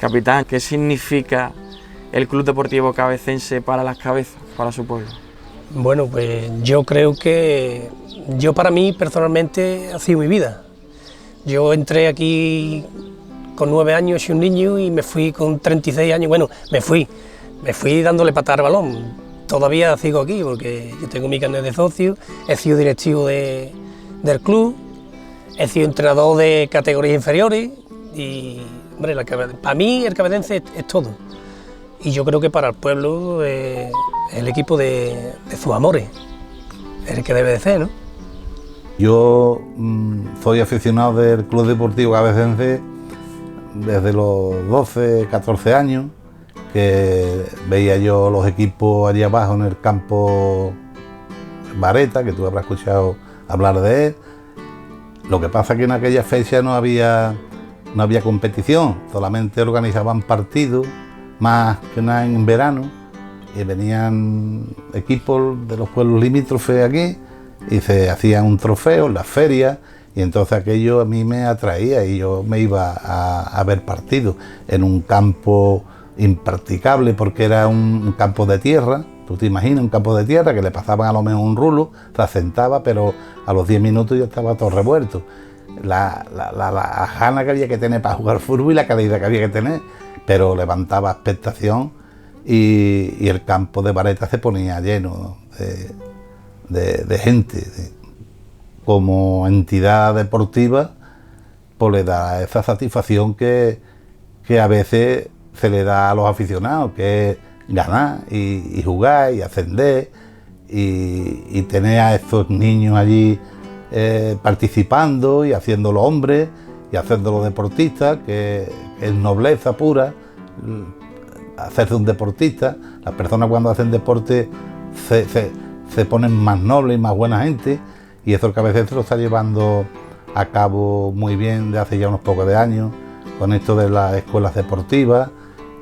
Capitán, ¿qué significa el Club Deportivo Cabecense para las cabezas, para su pueblo? Bueno, pues yo creo que para mí personalmente ha sido mi vida. Yo entré aquí con 9 años y un niño y me fui con 36 años, bueno, me fui dándole patada al balón. Todavía sigo aquí porque yo tengo mi carnet de socio, he sido directivo del club, he sido entrenador de categorías inferiores y, hombre, para mí el cabecense es todo. Y yo creo que para el pueblo es el equipo de sus amores, es el que debe de ser, ¿no? Yo soy aficionado del Club Deportivo Cabecense desde los 12, 14 años, que veía yo los equipos allí abajo en el campo Vareta, que tú habrás escuchado hablar de él. Lo que pasa es que en aquella fecha no había competición, solamente organizaban partidos, más que nada en verano, y venían equipos de los pueblos limítrofes aquí y se hacían un trofeo en las ferias, y entonces aquello a mí me atraía y yo me iba a ver partidos en un campo impracticable porque era un campo de tierra. Tú te imaginas un campo de tierra que le pasaban a lo menos un rulo, se asentaba, pero a los 10 minutos ya estaba todo revuelto. La gana que había que tener para jugar fútbol y la calidad que había que tener, pero levantaba expectación y el campo de Vareta se ponía lleno de gente. Como entidad deportiva, pues le da esa satisfacción que a veces se le da a los aficionados, que es ganar y jugar y ascender y tener a estos niños allí participando y haciéndolo hombres y haciéndolo deportistas, que es nobleza pura hacerse un deportista. Las personas cuando hacen deporte se ponen más nobles y más buena gente, y eso el Cabecense lo está llevando a cabo muy bien de hace ya unos pocos de años, con esto de las escuelas deportivas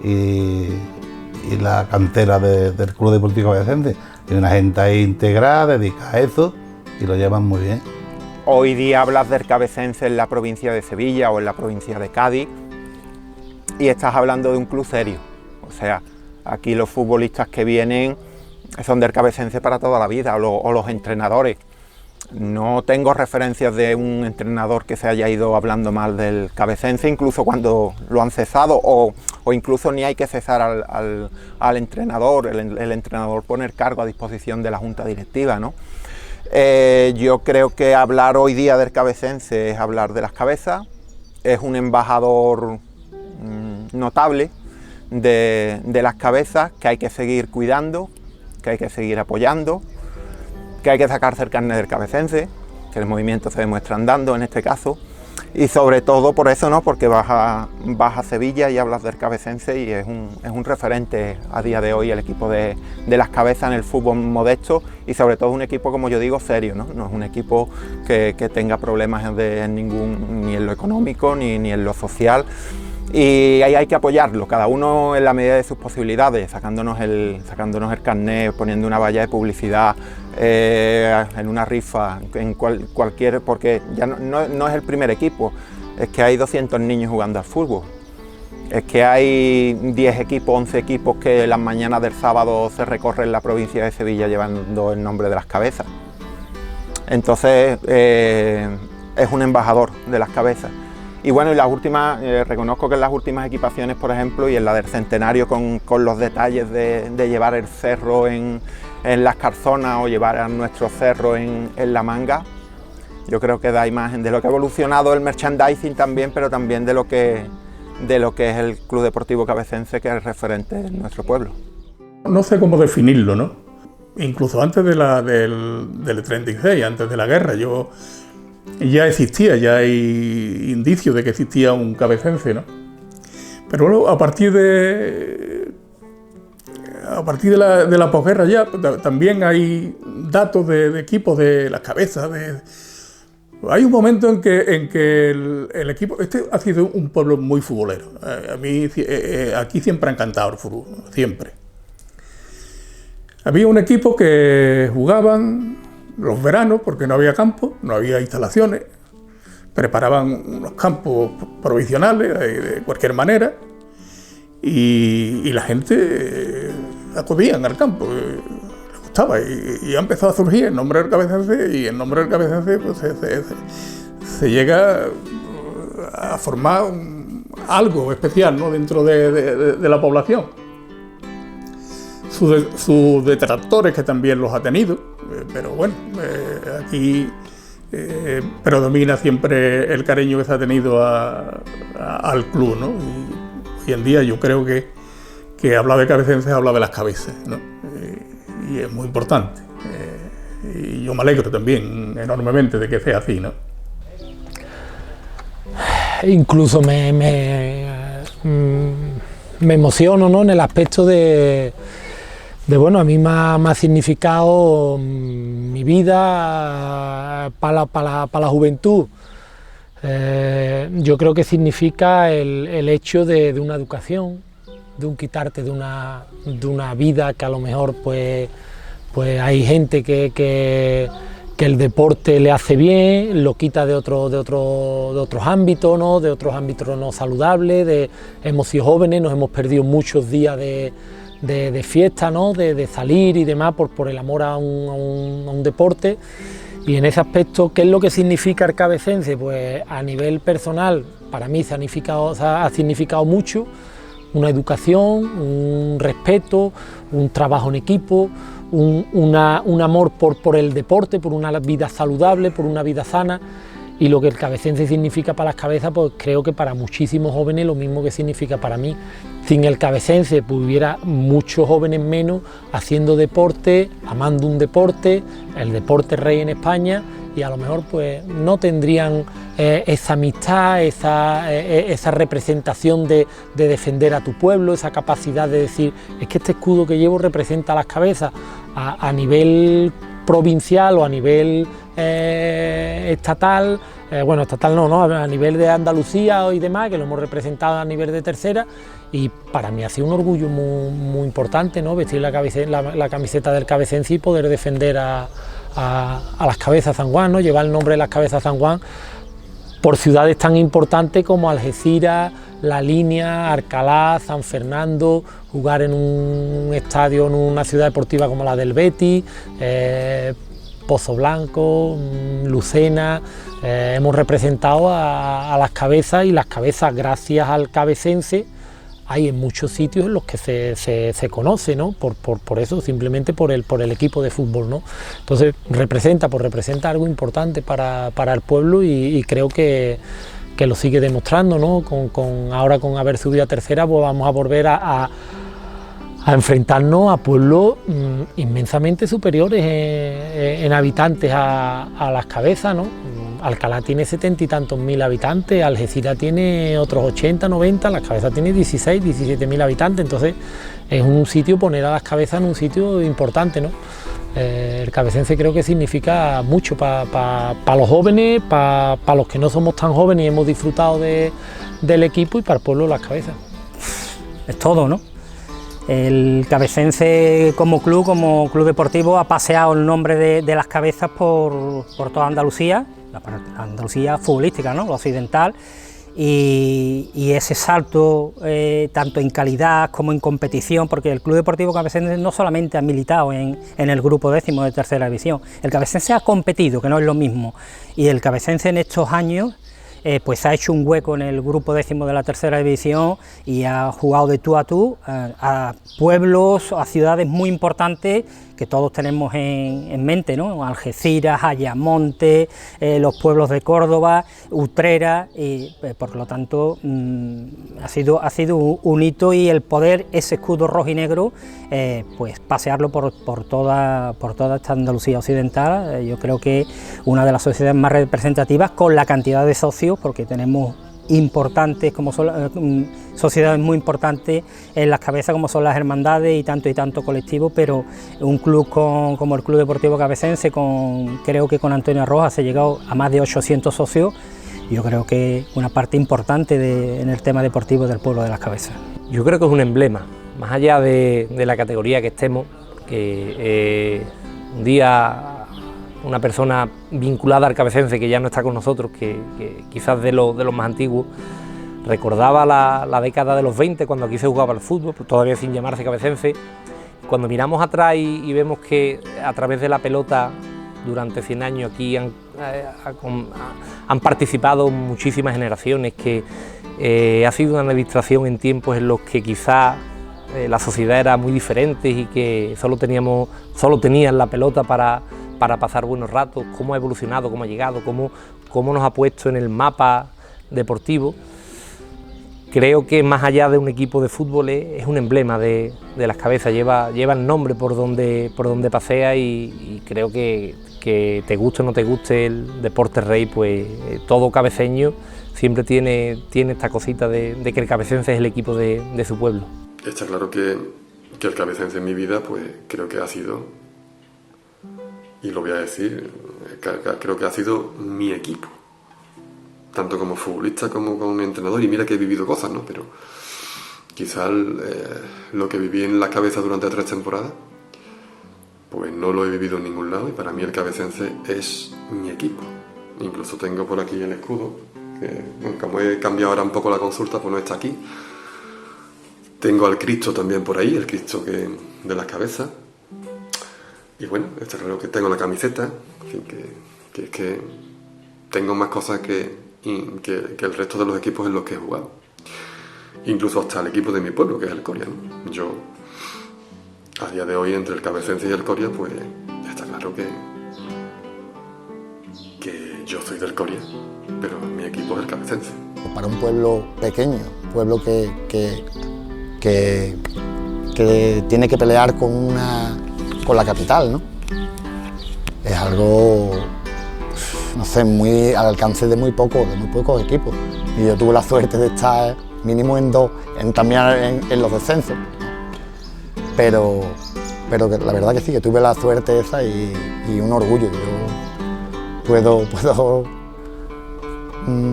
y la cantera del Club Deportivo Cabecense. Hay una gente ahí integrada, dedicada a eso, y lo llevan muy bien. Hoy día hablas del Cabecense en la provincia de Sevilla o en la provincia de Cádiz y estás hablando de un club serio. O sea, aquí los futbolistas que vienen son del Cabecense para toda la vida, o los entrenadores. No tengo referencias de un entrenador que se haya ido hablando mal del Cabecense, incluso cuando lo han cesado, o incluso ni hay que cesar al entrenador. El entrenador pone el cargo a disposición de la junta directiva, ¿no? Yo creo que hablar hoy día del Cabecense es hablar de las cabezas, es un embajador notable de las cabezas que hay que seguir cuidando, que hay que seguir apoyando, que hay que sacarse el carnet del Cabecense, que el movimiento se demuestra andando en este caso, y sobre todo por eso, ¿no? Porque vas a Sevilla y hablas del Cabecense y es un referente a día de hoy el equipo de las cabezas en el fútbol modesto, y sobre todo un equipo, como yo digo, serio, ¿no? No es un equipo que tenga problemas ni en lo económico ni en lo social. Y ahí hay que apoyarlo, cada uno en la medida de sus posibilidades, sacándonos el carnet, poniendo una valla de publicidad, en una rifa, en cualquier, porque ya no es el primer equipo, es que hay 200 niños jugando al fútbol, es que hay 10 equipos, 11 equipos que las mañanas del sábado se recorren la provincia de Sevilla llevando el nombre de las cabezas. Entonces es un embajador de las cabezas. Y bueno, y las últimas, reconozco que en las últimas equipaciones, por ejemplo, y en la del centenario con los detalles de llevar el cerro en las Carzonas o llevar a nuestro cerro en la Manga, yo creo que da imagen de lo que ha evolucionado el merchandising también, pero también de lo que es el Club Deportivo Cabecense, que es el referente de nuestro pueblo. No sé cómo definirlo, ¿no? Incluso antes del 36, antes de la guerra, ya existía, ya hay indicios de que existía un cabecense, ¿no? Pero luego, a partir de la posguerra ya también hay datos de equipos de las cabezas. Hay un momento en que el equipo... Este ha sido un pueblo muy futbolero. A mí aquí siempre ha encantado el fútbol, siempre. Había un equipo que jugaban los veranos, porque no había campo, no había instalaciones, preparaban unos campos provisionales de cualquier manera, y la gente acudían al campo, les gustaba y ha empezado a surgir el nombre del Cabecense, y el nombre del Cabecense pues, se llega a formar algo especial, ¿no?, dentro de la población. Sus detractores, que también los ha tenido, pero bueno, aquí predomina siempre el cariño que se ha tenido al club, ¿no? Y hoy en día yo creo que hablar de Cabecense es hablar de las cabezas, ¿no? Y es muy importante. Y yo me alegro también enormemente de que sea así, ¿no? Incluso me emociono, ¿no?, en el aspecto de bueno, a mí me ha significado mi vida para la juventud. Yo creo que significa el hecho de una educación, de un quitarte de una vida que a lo mejor pues hay gente que el deporte le hace bien, lo quita de otros ámbitos, ¿no?, de otros ámbitos no saludables. Hemos sido jóvenes, nos hemos perdido muchos días de fiesta, ¿no?, de salir y demás por el amor a un deporte. Y en ese aspecto, ¿qué es lo que significa el Cabecense? Pues a nivel personal, para mí ha significado mucho, una educación, un respeto, un trabajo en equipo, un amor por el deporte, por una vida saludable, por una vida sana. Y lo que el Cabecense significa para las cabezas, pues creo que para muchísimos jóvenes lo mismo que significa para mí. Sin el Cabecense pues hubiera muchos jóvenes menos haciendo deporte, amando un deporte, el deporte rey en España, y a lo mejor pues no tendrían esa amistad, esa representación de defender a tu pueblo, esa capacidad de decir, es que este escudo que llevo representa a las cabezas a nivel provincial o a nivel estatal, bueno, estatal no, a nivel de Andalucía y demás, que lo hemos representado a nivel de tercera, y para mí ha sido un orgullo muy importante, ¿no?, vestir la camiseta del Cabecense y poder defender a las cabezas San Juan, ¿no?, llevar el nombre de las cabezas San Juan por ciudades tan importantes como Algeciras, La Línea, Alcalá, San Fernando, jugar en un estadio, en una ciudad deportiva como la del Betis, Pozo Blanco, Lucena. Hemos representado a las cabezas, y las cabezas, gracias al Cabecense, hay en muchos sitios en los que se conoce, ¿no?, por eso, simplemente por el equipo de fútbol, ¿no? Entonces representa algo importante para el pueblo, y creo que lo sigue demostrando, ¿no? Ahora con haber subido a tercera, pues vamos a volver a enfrentarnos a pueblos inmensamente superiores en habitantes a las cabezas, ¿no? Alcalá tiene 70 y tantos mil habitantes, Algeciras tiene otros 80, 90, las cabezas tiene 16, 17 mil habitantes, entonces es un sitio, poner a las cabezas en un sitio importante, ¿no? El Cabecense creo que significa mucho para los jóvenes, para los que no somos tan jóvenes y hemos disfrutado del equipo, y para el pueblo de las cabezas. Es todo, ¿no? El Cabecense como club deportivo ha paseado el nombre de las cabezas por toda Andalucía, la Andalucía futbolística, ¿no?, la occidental, y ese salto tanto en calidad como en competición, porque el Club Deportivo Cabecense no solamente ha militado en el grupo 10º de tercera división, el Cabecense ha competido, que no es lo mismo, y el Cabecense en estos años pues ha hecho un hueco en el grupo 10º de la tercera división y ha jugado de tú a tú a pueblos, a ciudades muy importantes que todos tenemos en mente, ¿no? Algeciras, Ayamonte, los pueblos de Córdoba, Utrera, y por lo tanto ha sido un hito, y el poder, ese escudo rojo y negro, pues pasearlo por toda esta Andalucía occidental. Yo creo que una de las sociedades más representativas, con la cantidad de socios, porque tenemos importantes, como son sociedades muy importantes en las cabezas, como son las hermandades y tanto colectivos, pero un club como el Club Deportivo Cabecense, creo que con Antonio Rojas se ha llegado a más de 800 socios. Yo creo que una parte importante en el tema deportivo del pueblo de las cabezas. Yo creo que es un emblema, más allá de la categoría que estemos, que un día una persona vinculada al Cabecense, que ya no está con nosotros, que quizás de los más antiguos, recordaba la década de los 20, cuando aquí se jugaba al fútbol, pues todavía sin llamarse Cabecense. Cuando miramos atrás y vemos que a través de la pelota durante 100 años aquí han participado muchísimas generaciones, que ha sido una administración en tiempos en los que quizás la sociedad era muy diferente y que solo tenían la pelota para pasar buenos ratos, cómo ha evolucionado, cómo ha llegado, cómo nos ha puesto en el mapa deportivo. Creo que más allá de un equipo de fútbol es un emblema de las Cabezas, lleva el nombre por donde pasea y creo que te guste o no te guste el deporte rey, pues todo cabeceño siempre tiene esta cosita de que el cabecense es el equipo de su pueblo. Está claro que el Cabecense en mi vida, pues creo que ha sido, y lo voy a decir, creo que ha sido mi equipo. Tanto como futbolista como como entrenador, y mira que he vivido cosas, ¿no? Pero quizás lo que viví en la Cabeza durante 3 temporadas, pues no lo he vivido en ningún lado, y para mí el Cabecense es mi equipo. Incluso tengo por aquí el escudo, que como he cambiado ahora un poco la consulta, pues no está aquí. Tengo al Cristo también por ahí, el Cristo de las Cabezas. Y bueno, está claro que tengo la camiseta, en fin, que tengo más cosas que el resto de los equipos en los que he jugado. Incluso hasta el equipo de mi pueblo, que es el Coria, ¿no? Yo, a día de hoy, entre el Cabecense y el Coria, pues está claro que yo soy del Coria, pero mi equipo es el Cabecense. Para un pueblo pequeño, un pueblo que tiene que pelear con la capital, ¿no? Es algo, no sé, muy al alcance de muy pocos equipos. Y yo tuve la suerte de estar mínimo también en los descensos. Pero la verdad que sí, que tuve la suerte esa y un orgullo. Yo puedo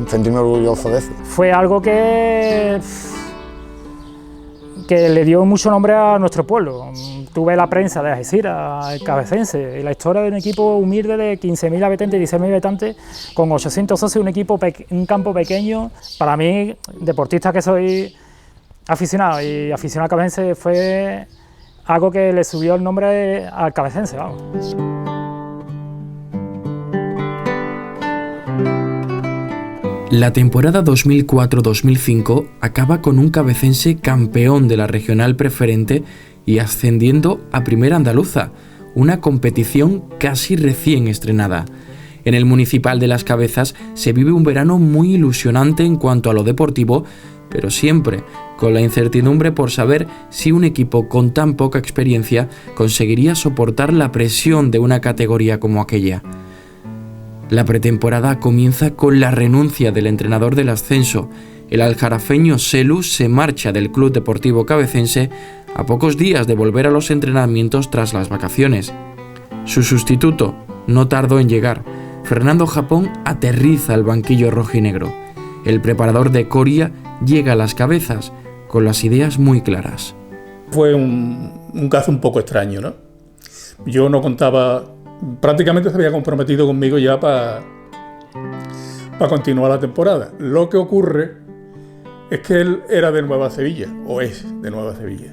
sentirme orgulloso de eso. Fue algo que le dio mucho nombre a nuestro pueblo. Tuve la prensa de Algeciras, el Cabecense, y la historia de un equipo humilde de 15.000 habitantes, 16.000 habitantes, con 800 socios, un campo pequeño. Para mí, deportista que soy aficionado y aficionado al Cabecense, fue algo que le subió el nombre al Cabecense, vamos. La temporada 2004-2005 acaba con un Cabecense campeón de la regional preferente y ascendiendo a Primera Andaluza, una competición casi recién estrenada. En el Municipal de Las Cabezas se vive un verano muy ilusionante en cuanto a lo deportivo, pero siempre con la incertidumbre por saber si un equipo con tan poca experiencia conseguiría soportar la presión de una categoría como aquella. La pretemporada comienza con la renuncia del entrenador del ascenso. El aljarafeño Selu se marcha del Club Deportivo Cabecense a pocos días de volver a los entrenamientos tras las vacaciones. Su sustituto no tardó en llegar. Fernando Japón aterriza al banquillo rojinegro. El preparador de Coria llega a Las Cabezas con las ideas muy claras. Fue un caso un poco extraño, ¿no? Yo no contaba, prácticamente se había comprometido conmigo ya para continuar la temporada. Lo que ocurre es que él era de Nueva Sevilla, o es de Nueva Sevilla.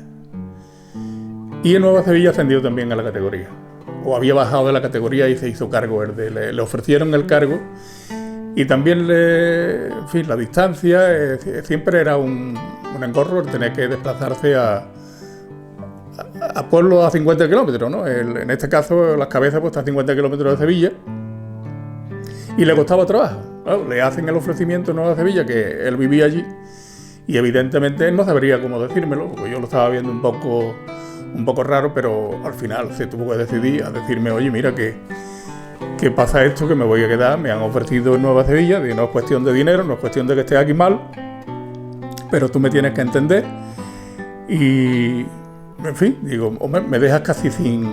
Y en Nueva Sevilla ascendió también a la categoría, o había bajado de la categoría y se hizo cargo. Le ofrecieron el cargo y también la distancia siempre era un engorro el tener que desplazarse a pueblos a 50 kilómetros, ¿no? En este caso, Las Cabezas pues, está a 50 kilómetros de Sevilla y le costaba trabajo. Claro, le hacen el ofrecimiento en Nueva Sevilla, que él vivía allí, y evidentemente él no sabría cómo decírmelo, porque yo lo estaba viendo un poco raro, pero al final se tuvo que decidir a decirme, oye, mira que pasa esto, que me voy a quedar, me han ofrecido en Nueva Sevilla, no es cuestión de dinero, no es cuestión de que esté aquí mal, pero tú me tienes que entender. Y, en fin, digo, hombre, me dejas casi sin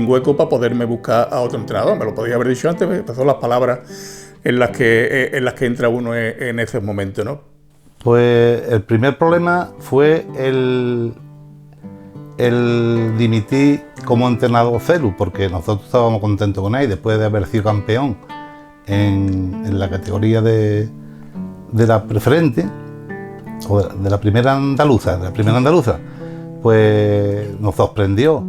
hueco para poderme buscar a otro entrenador. Me lo podía haber dicho antes, pero son las palabras en las que entra uno en ese momento, ¿no? Pues el primer problema fue el dimitir como entrenador Celu, porque nosotros estábamos contentos con él después de haber sido campeón en la categoría de la preferente, o de la primera andaluza, pues nos sorprendió.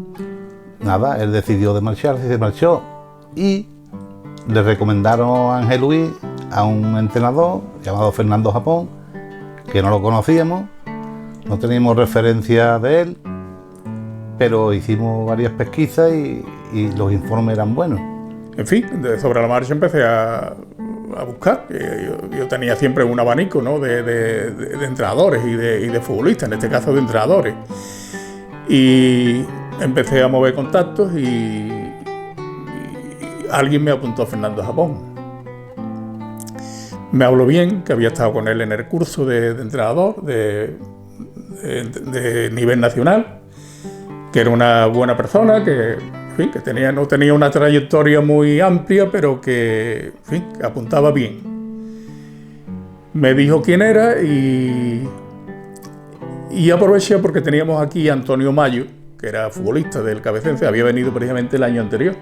Nada, él decidió de marcharse y se marchó. Y le recomendaron a Ángel Luis a un entrenador llamado Fernando Japón, que no lo conocíamos, no teníamos referencia de él, pero hicimos varias pesquisas y los informes eran buenos. En fin, sobre la marcha empecé a buscar. Yo tenía siempre un abanico, ¿no?, de entrenadores y de futbolistas, en este caso de entrenadores. Y empecé a mover contactos y alguien me apuntó a Fernando Japón. Me habló bien, que había estado con él en el curso de entrenador de nivel nacional, que era una buena persona, que, en fin, que no tenía una trayectoria muy amplia, pero que, en fin, que apuntaba bien. Me dijo quién era y aproveché porque teníamos aquí a Antonio Mayo, que era futbolista del Cabecense, había venido precisamente el año anterior.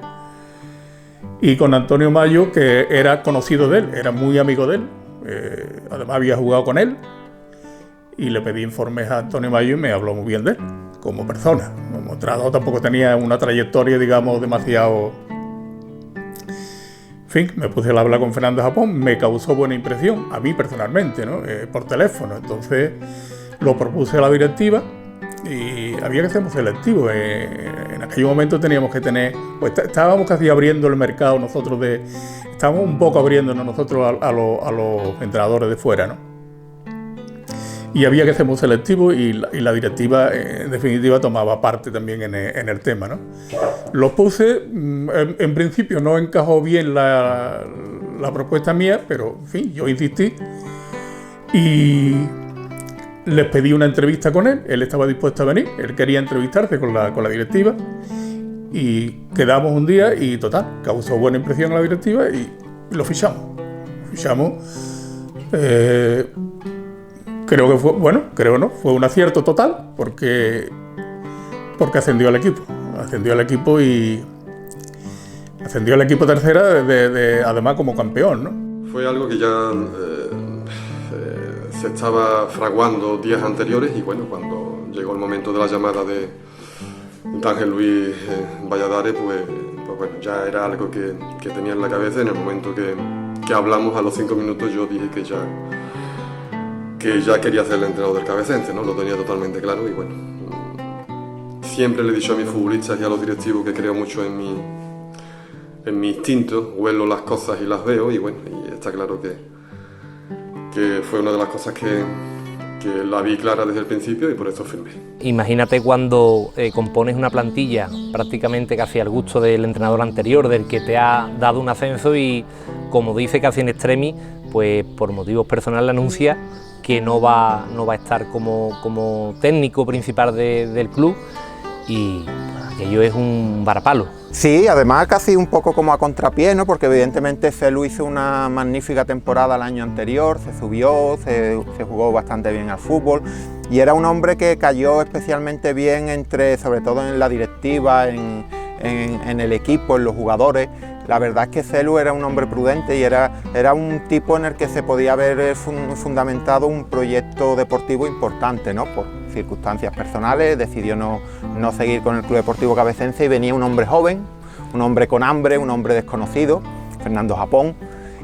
Y con Antonio Mayo, que era conocido de él, era muy amigo de él, además había jugado con él, y le pedí informes a Antonio Mayo y me habló muy bien de él, como persona. Como entrenador tampoco tenía una trayectoria, digamos, demasiado... En fin, me puse a hablar con Fernando Japón, me causó buena impresión, a mí personalmente, ¿no?, por teléfono. Entonces lo propuse a la directiva y había que ser muy selectivo. En aquel momento teníamos que tener... Pues estábamos casi abriendo el mercado nosotros estábamos un poco abriéndonos nosotros a los entrenadores de fuera, ¿no? Y había que ser muy selectivo y la directiva, en definitiva, tomaba parte también en el tema, ¿no? Lo puse, en principio no encajó bien la propuesta mía, pero, en fin, yo insistí y les pedí una entrevista con él. Él estaba dispuesto a venir, él quería entrevistarse con la directiva y quedamos un día y, total, causó buena impresión a la directiva y lo fichamos. Creo que fue, bueno, fue un acierto total porque ascendió al equipo y ascendió al equipo tercera, además como campeón, ¿no? Fue algo que ya se estaba fraguando días anteriores y bueno, cuando llegó el momento de la llamada de Ángel Luis Valladares, pues bueno, ya era algo que tenía en la cabeza. En el momento que hablamos, a los 5 minutos, yo dije que ya quería ser el entrenador del Cabecense, ¿no? Lo tenía totalmente claro y bueno, siempre le he dicho a mis futbolistas y a los directivos que creo mucho en mi instinto, huelo las cosas y las veo y bueno, y está claro que fue una de las cosas que la vi clara desde el principio y por eso firmé. Imagínate cuando compones una plantilla prácticamente casi al gusto del entrenador anterior, del que te ha dado un ascenso y, como dice casi en extremis, pues por motivos personales anuncia que no va a estar como técnico principal del club y aquello es un varapalo. Sí, además casi un poco como a contrapié, ¿no? Porque evidentemente Celu hizo una magnífica temporada el año anterior, se subió, se jugó bastante bien al fútbol y era un hombre que cayó especialmente bien sobre todo en la directiva, en el equipo, en los jugadores. La verdad es que Celu era un hombre prudente y era un tipo en el que se podía haber fundamentado un proyecto deportivo importante, ¿no? Por circunstancias personales decidió no seguir con el Club Deportivo Cabecense y venía un hombre joven, un hombre con hambre, un hombre desconocido, Fernando Japón,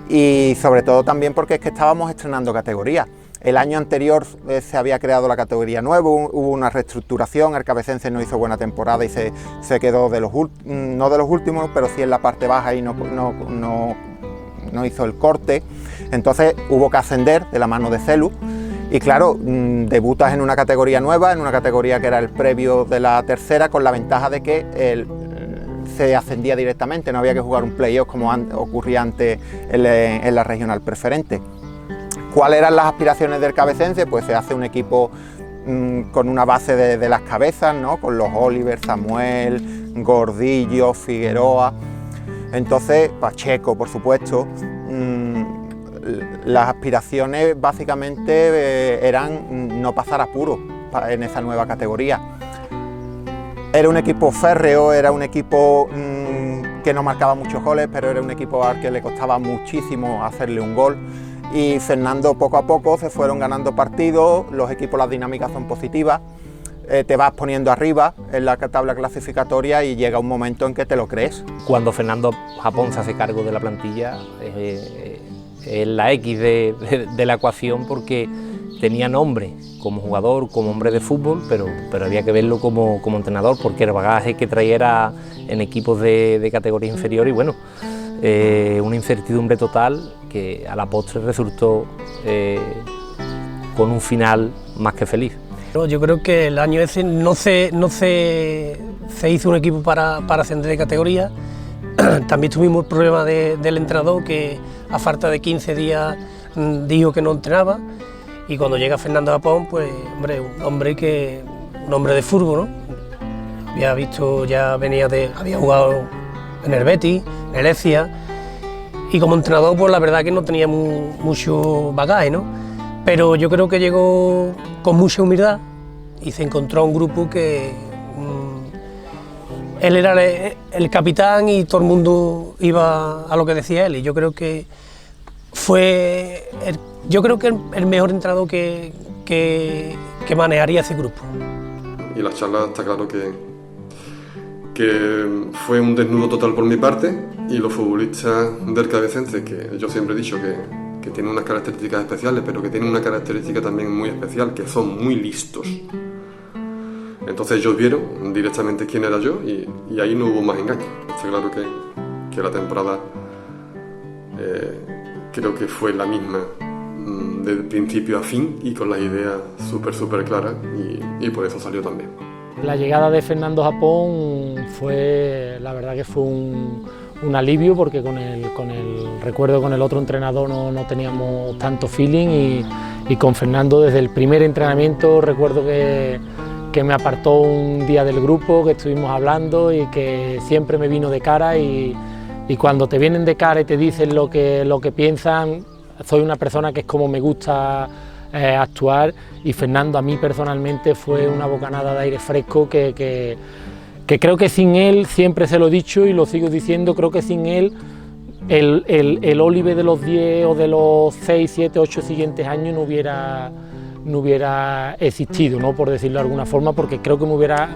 y sobre todo también porque es que estábamos estrenando categoría. El año anterior se había creado la categoría nueva, hubo una reestructuración, el Cabecense no hizo buena temporada y se quedó no de los últimos, pero sí en la parte baja y no hizo el corte. Entonces hubo que ascender de la mano de Celu y claro, debutas en una categoría nueva, en una categoría que era el previo de la tercera, con la ventaja de que se ascendía directamente, no había que jugar un playoff como ocurría antes en la regional preferente. ¿Cuáles eran las aspiraciones del Cabecense? Pues se hace un equipo con una base de las cabezas, ¿no? Con los Oliver, Samuel, Gordillo, Figueroa, entonces Pacheco, por supuesto. Las aspiraciones básicamente eran no pasar apuros en esa nueva categoría. Era un equipo férreo, era un equipo que no marcaba muchos goles, pero era un equipo al que le costaba muchísimo hacerle un gol. y Fernando poco a poco se fueron ganando partidos, los equipos, las dinámicas son positivas, te vas poniendo arriba en la tabla clasificatoria y llega un momento en que te lo crees. Cuando Fernando Japón se hace cargo de la plantilla, es la X de la ecuación, porque tenía nombre como jugador, como hombre de fútbol, pero había que verlo como entrenador, porque el bagaje que traía en equipos de categoría inferior, y bueno, una incertidumbre total que a la postre resultó con un final más que feliz. Yo creo que el año ese no se hizo un equipo para ascender de categoría. También tuvimos el problema del entrenador, que a falta de 15 días dijo que no entrenaba, y cuando llega Fernando Japón, pues hombre, un hombre de fútbol, ¿no? Había jugado en el Betis, en el Ecija, y como entrenador, pues la verdad que no tenía mucho bagaje, ¿no? Pero yo creo que llegó con mucha humildad y se encontró a un grupo que él era el capitán y todo el mundo iba a lo que decía él, y yo creo que fue el mejor entrenador que manejaría ese grupo. Y la charla está claro que fue un desnudo total por mi parte, y los futbolistas del Cabecense, que yo siempre he dicho que tienen unas características especiales, pero que tienen una característica también muy especial, que son muy listos. Entonces ellos vieron directamente quién era yo, y ahí no hubo más engaño. Está claro que la temporada creo que fue la misma de principio a fin, y con las ideas súper claras, y por eso salió también. La llegada de Fernando Japón la verdad que fue un alivio, porque con el recuerdo con el otro entrenador no teníamos tanto feeling, y con Fernando desde el primer entrenamiento recuerdo que me apartó un día del grupo, que estuvimos hablando y que siempre me vino de cara, y cuando te vienen de cara y te dicen lo que piensan, soy una persona que es como me gusta actuar, y Fernando a mí personalmente fue una bocanada de aire fresco que creo que sin él, siempre se lo he dicho y lo sigo diciendo, creo que sin él el Olive de los 10 o de los 6, 7, 8 siguientes años no hubiera existido, ¿no? Por decirlo de alguna forma, porque creo que me hubiera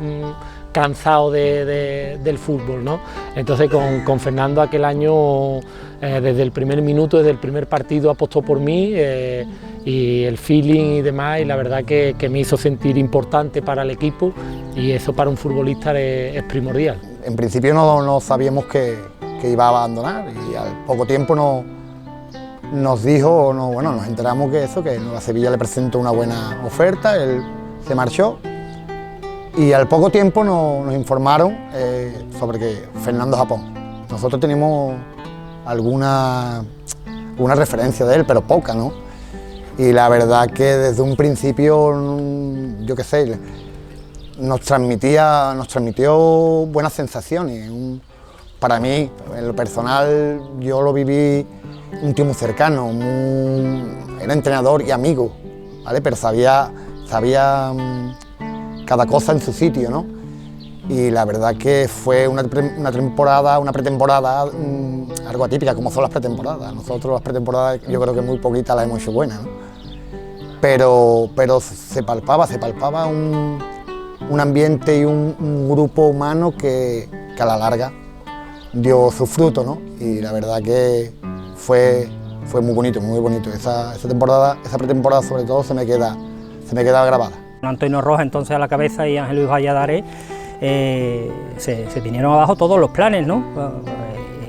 cansado del fútbol, ¿no? Entonces con Fernando aquel año, desde el primer minuto, desde el primer partido apostó por mí, y el feeling y demás, y la verdad que me hizo sentir importante para el equipo, y eso para un futbolista es primordial. En principio no sabíamos que iba a abandonar, y al poco tiempo nos dijo, nos enteramos que Nueva Sevilla le presentó una buena oferta, él se marchó, y al poco tiempo nos informaron sobre que Fernando Japón. Nosotros teníamos alguna referencia de él, pero poca, ¿no? Y la verdad que desde un principio, yo qué sé, nos transmitió buenas sensaciones. Para mí, en lo personal, yo lo viví un tío muy cercano, era entrenador y amigo, ¿vale? Pero sabía cada cosa en su sitio, ¿no? Y la verdad que fue una pretemporada algo atípica, como son las pretemporadas. Nosotros las pretemporadas yo creo que muy poquitas las hemos hecho buenas, ¿no? Pero se palpaba un ambiente y un grupo humano que a la larga dio su fruto, ¿no? Y la verdad que fue muy bonito, muy bonito. Esa pretemporada sobre todo se me queda grabada. Antonio Rojas entonces a la cabeza y Ángel Luis Valladares, se vinieron abajo todos los planes, ¿no?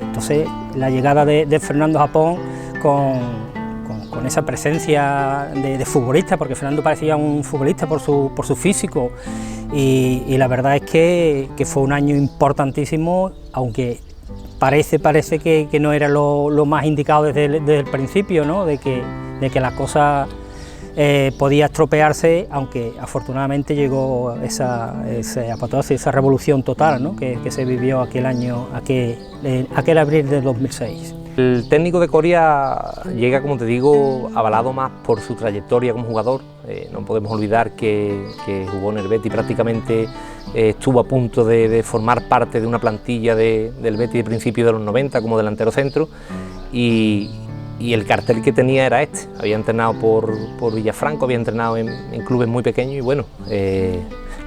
Entonces la llegada de Fernando Japón con esa presencia de futbolista, porque Fernando parecía un futbolista por su físico, y la verdad es que fue un año importantísimo, aunque parece que no era lo más indicado desde el principio, ¿no? de que las cosas podía estropearse, aunque afortunadamente llegó esa apoteosis, esa revolución total, ¿no? que se vivió aquel año, aquel abril de 2006. El técnico de Coria llega, como te digo, avalado más por su trayectoria como jugador. No podemos olvidar que jugó en el Betis, prácticamente estuvo a punto de formar parte de una plantilla del Betis de principios de los 90 como delantero centro, y y el cartel que tenía era este. Había entrenado por Villafranco, había entrenado en clubes muy pequeños y bueno,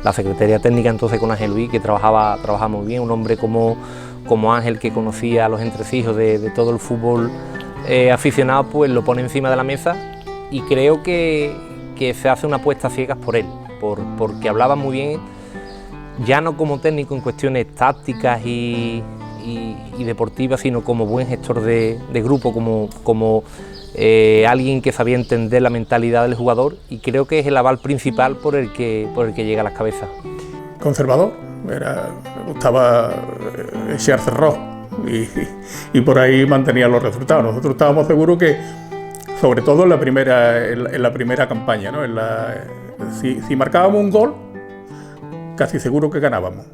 la Secretaría Técnica entonces con Ángel Luis, que trabajaba muy bien, un hombre como Ángel, que conocía a los entresijos de todo el fútbol aficionado, pues lo pone encima de la mesa y creo que se hace una apuesta a ciegas por él, porque hablaba muy bien, ya no como técnico en cuestiones tácticas y deportivas, sino como buen gestor de grupo, como alguien que sabía entender la mentalidad del jugador, y creo que es el aval principal por el que llega a las cabezas. Conservador, me gustaba echar cerrojo y por ahí mantenía los resultados. Nosotros estábamos seguros que, sobre todo en la primera campaña, ¿no? Si marcábamos un gol, casi seguro que ganábamos.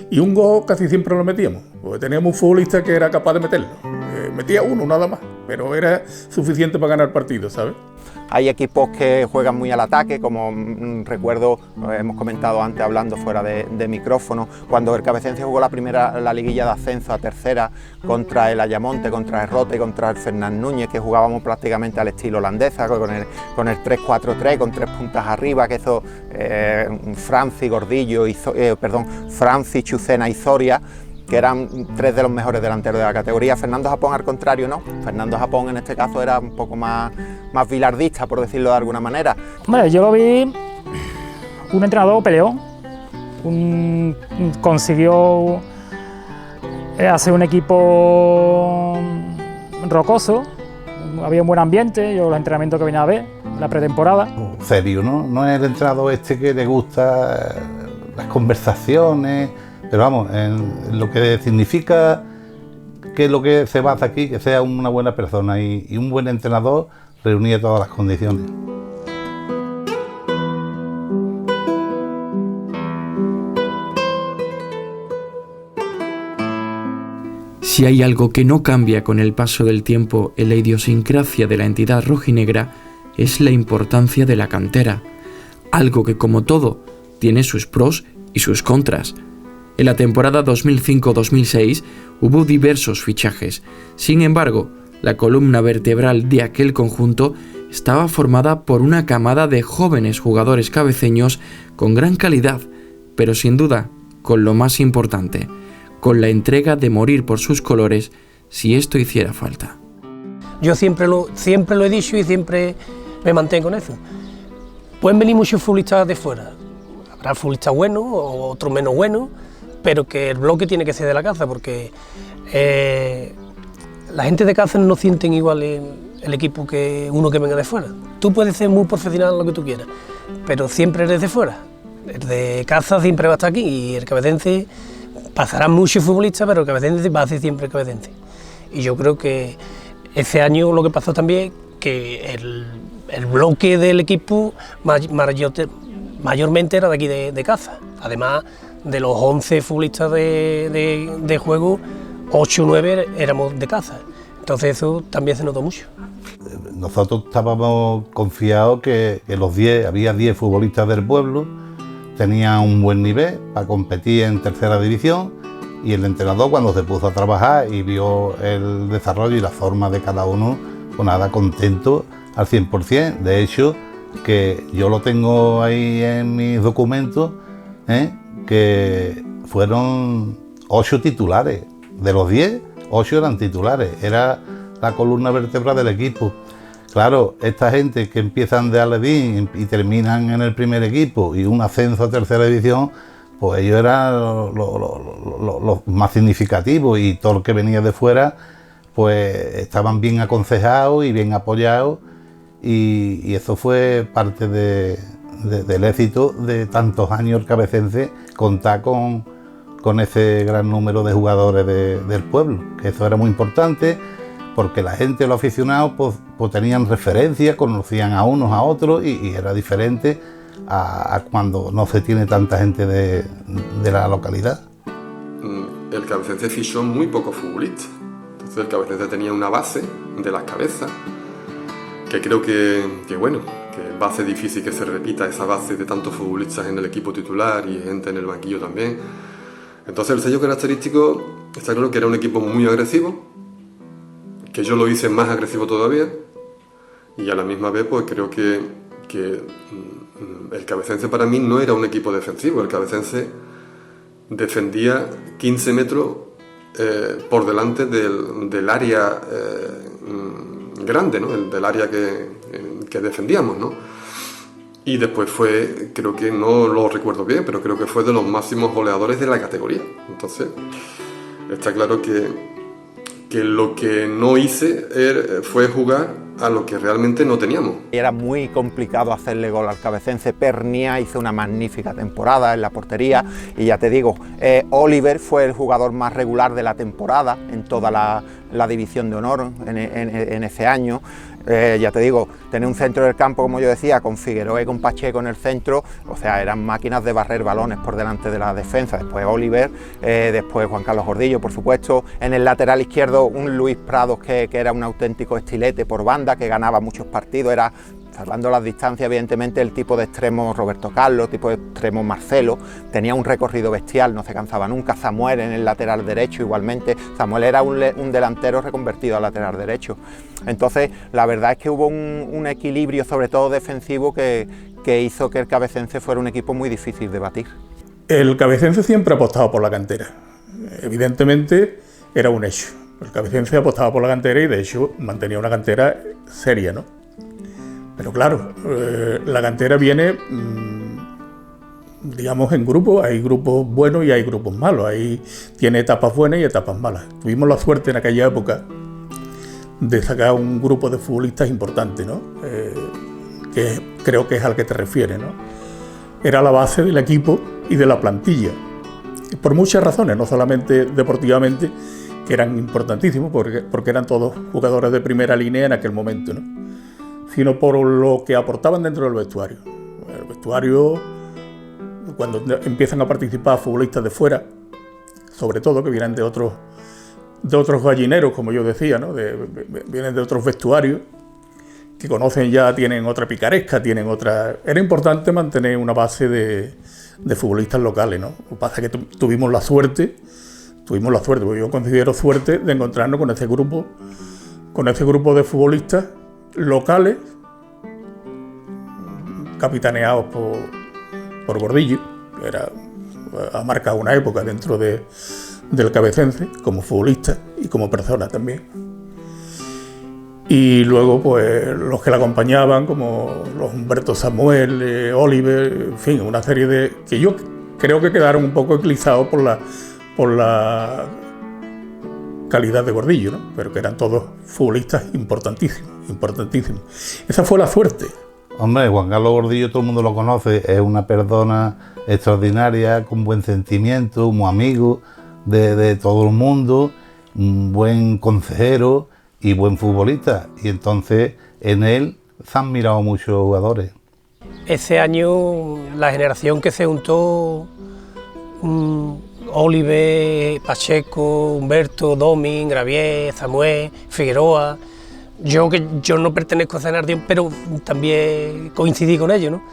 Y un gol casi siempre lo metíamos, porque teníamos un futbolista que era capaz de meterlo. Metía uno nada más, pero era suficiente para ganar partidos, ¿sabes? Hay equipos que juegan muy al ataque, como recuerdo, hemos comentado antes hablando fuera de micrófono, cuando el Cabecense jugó la liguilla de ascenso a tercera contra el Ayamonte, contra el Rota y contra el Fernán Núñez, que jugábamos prácticamente al estilo holandesa, con el 3-4-3, con 3 puntas arriba, que eso Francis, Gordillo, Francis, Chucena y Soria, que eran 3 de los mejores delanteros de la categoría. Fernando Japón, al contrario, no. Fernando Japón en este caso era un poco más bilardista, por decirlo de alguna manera. Hombre, yo lo vi un entrenador peleón, consiguió hacer un equipo rocoso, había un buen ambiente, yo los entrenamientos que venía a ver, la pretemporada. Serio, ¿no? No es el entrenador que le gusta las conversaciones, pero vamos, en lo que significa que lo que se basa aquí, que sea una buena persona y un buen entrenador, reunía todas las condiciones. Si hay algo que no cambia con el paso del tiempo en la idiosincrasia de la entidad rojinegra, es la importancia de la cantera, algo que, como todo, tiene sus pros y sus contras. En la temporada 2005-2006 hubo diversos fichajes. Sin embargo, la columna vertebral de aquel conjunto estaba formada por una camada de jóvenes jugadores cabeceños con gran calidad, pero sin duda con lo más importante, con la entrega de morir por sus colores si esto hiciera falta. Yo siempre lo he dicho y siempre me mantengo en eso. Pueden venir muchos futbolistas de fuera, habrá futbolistas buenos o otros menos buenos, pero que el bloque tiene que ser de la casa, porque la gente de Cáceres no sienten igual el equipo que uno que venga de fuera. Tú puedes ser muy profesional lo que tú quieras, pero siempre eres de fuera. El de Cáceres siempre va a estar aquí y el cabecense pasarán muchos futbolistas, pero el cabecense va a ser siempre el cabecense. Y yo creo que ese año lo que pasó también, que el bloque del equipo mayormente era de aquí de Cáceres. Además, de los 11 futbolistas de juego, 8 o 9 éramos de Cáceres. Entonces eso también se notó mucho. Nosotros estábamos confiados que había 10 futbolistas del pueblo, tenían un buen nivel para competir en tercera división, y el entrenador, cuando se puso a trabajar y vio el desarrollo y la forma de cada uno, pues nada, contento al 100%. De hecho, que yo lo tengo ahí en mis documentos, que fueron 8 titulares. De los 10, 8 eran titulares. Era la columna vertebral del equipo. Claro, esta gente que empiezan de Alevín y terminan en el primer equipo y un ascenso a tercera división, pues ellos eran los más significativos, y todo el que venía de fuera pues estaban bien aconsejados y bien apoyados, y eso fue parte del éxito de tantos años el cabecense, contar con ese gran número de jugadores del pueblo, que eso era muy importante, porque la gente, los aficionados, pues tenían referencia, conocían a unos a otros, y era diferente a cuando no se tiene tanta gente de la localidad. El cabecense fichó muy pocos futbolistas, entonces el cabecense tenía una base de las cabezas, que creo que va a ser difícil que se repita esa base de tantos futbolistas en el equipo titular y gente en el banquillo también. Entonces el sello característico está claro que era un equipo muy agresivo, que yo lo hice más agresivo todavía, y a la misma vez pues creo que el Cabecense para mí no era un equipo defensivo. El Cabecense defendía 15 metros por delante del área grande, ¿no? Del área que defendíamos, ¿no? Y después fue, creo que no lo recuerdo bien, pero creo que fue de los máximos goleadores de la categoría. Entonces está claro que lo que no hice fue jugar a lo que realmente no teníamos. Era muy complicado hacerle gol al Cabecense. Pernía hizo una magnífica temporada en la portería y ya te digo, Oliver fue el jugador más regular de la temporada en toda la división de honor en ese año. Ya te digo, tener un centro del campo, como yo decía, con Figueroa y con Pacheco en el centro, o sea, eran máquinas de barrer balones por delante de la defensa. Después Oliver, después Juan Carlos Gordillo, por supuesto. En el lateral izquierdo un Luis Prados que era un auténtico estilete por banda, que ganaba muchos partidos, era, salvando las distancias, evidentemente, el tipo de extremo Roberto Carlos, tipo de extremo Marcelo, tenía un recorrido bestial, no se cansaba nunca. Samuel en el lateral derecho igualmente. Samuel era un delantero reconvertido al lateral derecho. Entonces, la verdad es que hubo un equilibrio, sobre todo defensivo, que hizo que el Cabecense fuera un equipo muy difícil de batir. El Cabecense siempre ha apostado por la cantera. Evidentemente era un hecho. El Cabecense apostaba por la cantera y de hecho mantenía una cantera seria, ¿no? Pero claro, la cantera viene, digamos, en grupos. Hay grupos buenos y hay grupos malos. Ahí tiene etapas buenas y etapas malas. Tuvimos la suerte en aquella época de sacar un grupo de futbolistas importante, ¿no? Que creo que es al que te refieres, ¿no? Era la base del equipo y de la plantilla. Por muchas razones, no solamente deportivamente, que eran importantísimos, porque eran todos jugadores de primera línea en aquel momento, ¿no? Sino por lo que aportaban dentro del vestuario. El vestuario, cuando empiezan a participar futbolistas de fuera, sobre todo que vienen de otros gallineros, como yo decía, ¿no? Vienen de otros vestuarios, que conocen ya, tienen otra picaresca, tienen otra... Era importante mantener una base de futbolistas locales, ¿no? Lo que pasa es que tuvimos la suerte, porque yo considero suerte de encontrarnos con ese grupo de futbolistas locales, capitaneados por Gordillo, que ha marcado una época dentro del Cabecense, como futbolista y como persona también. Y luego, pues, los que la acompañaban, como los Humberto Samuel, Oliver, en fin, una serie de... que yo creo que quedaron un poco eclipsados por la calidad de Gordillo, ¿no? Pero que eran todos futbolistas importantísimos. Esa fue la suerte. Hombre, Juan Carlos Gordillo todo el mundo lo conoce, es una persona extraordinaria, con buen sentimiento, muy amigo de todo el mundo, un buen consejero y buen futbolista. Y entonces en él se han mirado muchos jugadores. Ese año la generación que se juntó, Oliver, Pacheco, Humberto, Domin, Gravier, Samuel, Figueroa. Yo no pertenezco a esa generación, pero también coincidí con ellos, ¿no?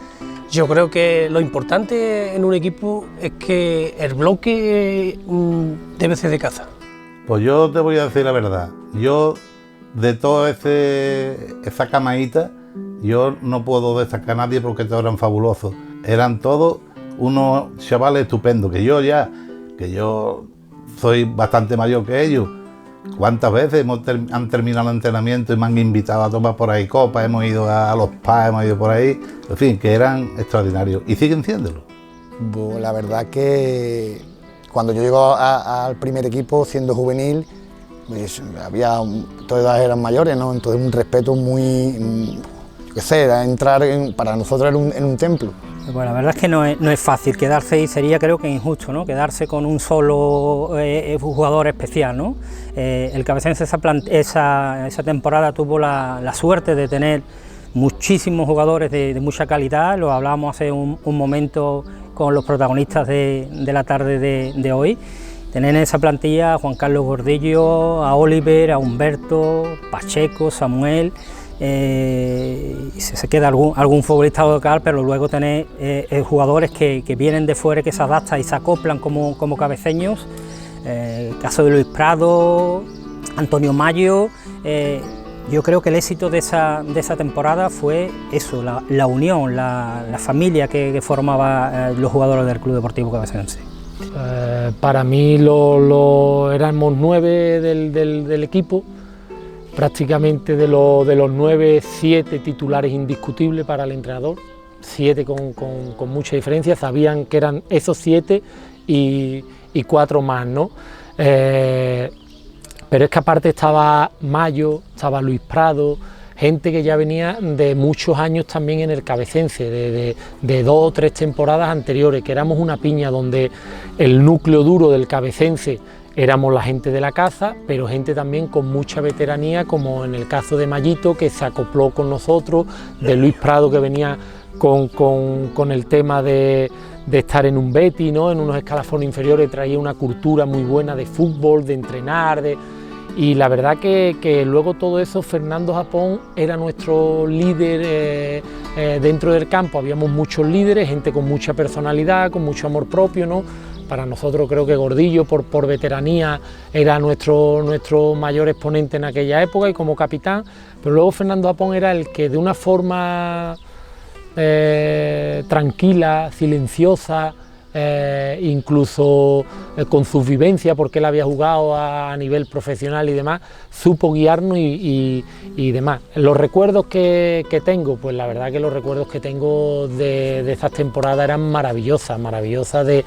Yo creo que lo importante en un equipo es que el bloque debe ser de casa. Pues yo te voy a decir la verdad. Yo, de toda esa camaíta, yo no puedo destacar a nadie porque todos eran fabulosos. Eran todos unos chavales estupendos, que yo soy bastante mayor que ellos. ¿Cuántas veces han terminado el entrenamiento y me han invitado a tomar por ahí copas? Hemos ido a los PAS, hemos ido por ahí. En fin, que eran extraordinarios y siguen siéndolo. La verdad que cuando yo llego al primer equipo siendo juvenil, pues todas eran mayores, ¿no? Entonces un respeto muy, era entrar para nosotros en un templo. Bueno, la verdad es que no es fácil quedarse y sería, creo que injusto, ¿no? Quedarse con un solo jugador especial, ¿no? El Cabecense esa temporada tuvo la suerte de tener muchísimos jugadores de mucha calidad. Lo hablábamos hace un momento con los protagonistas de la tarde de hoy. Tener en esa plantilla a Juan Carlos Gordillo, a Oliver, a Humberto, Pacheco, Samuel. Se queda algún futbolista local, pero luego tener jugadores que vienen de fuera, que se adaptan y se acoplan como cabeceños. El caso de Luis Prado, Antonio Mayo. Yo creo que el éxito de esa temporada fue eso, la unión, la familia que formaba los jugadores del Club Deportivo Cabecense. Para mí éramos 9 del equipo, prácticamente de los 9, 7 titulares indiscutibles para el entrenador, 7 con mucha diferencia, sabían que eran esos 7 y 4 más, ¿no? Pero es que aparte estaba Mayo, estaba Luis Prado, gente que ya venía de muchos años también en el Cabecense, de 2 o 3 temporadas anteriores, que éramos una piña donde el núcleo duro del Cabecense éramos la gente de la casa, pero gente también con mucha veteranía, como en el caso de Mayito, que se acopló con nosotros, de Luis Prado, que venía con el tema de estar en un Betis, ¿no? En unos escalafones inferiores, traía una cultura muy buena de fútbol, de entrenar, y la verdad que luego todo eso, Fernando Japón era nuestro líder dentro del campo. Habíamos muchos líderes, gente con mucha personalidad, con mucho amor propio, ¿no? Para nosotros creo que Gordillo, por veteranía, era nuestro mayor exponente en aquella época y como capitán, pero luego Fernando Japón era el que de una forma tranquila, silenciosa, incluso con su vivencia, porque él había jugado a nivel profesional y demás, supo guiarnos y demás. Los recuerdos que tengo, pues la verdad que los recuerdos que tengo de esas temporadas eran maravillosas de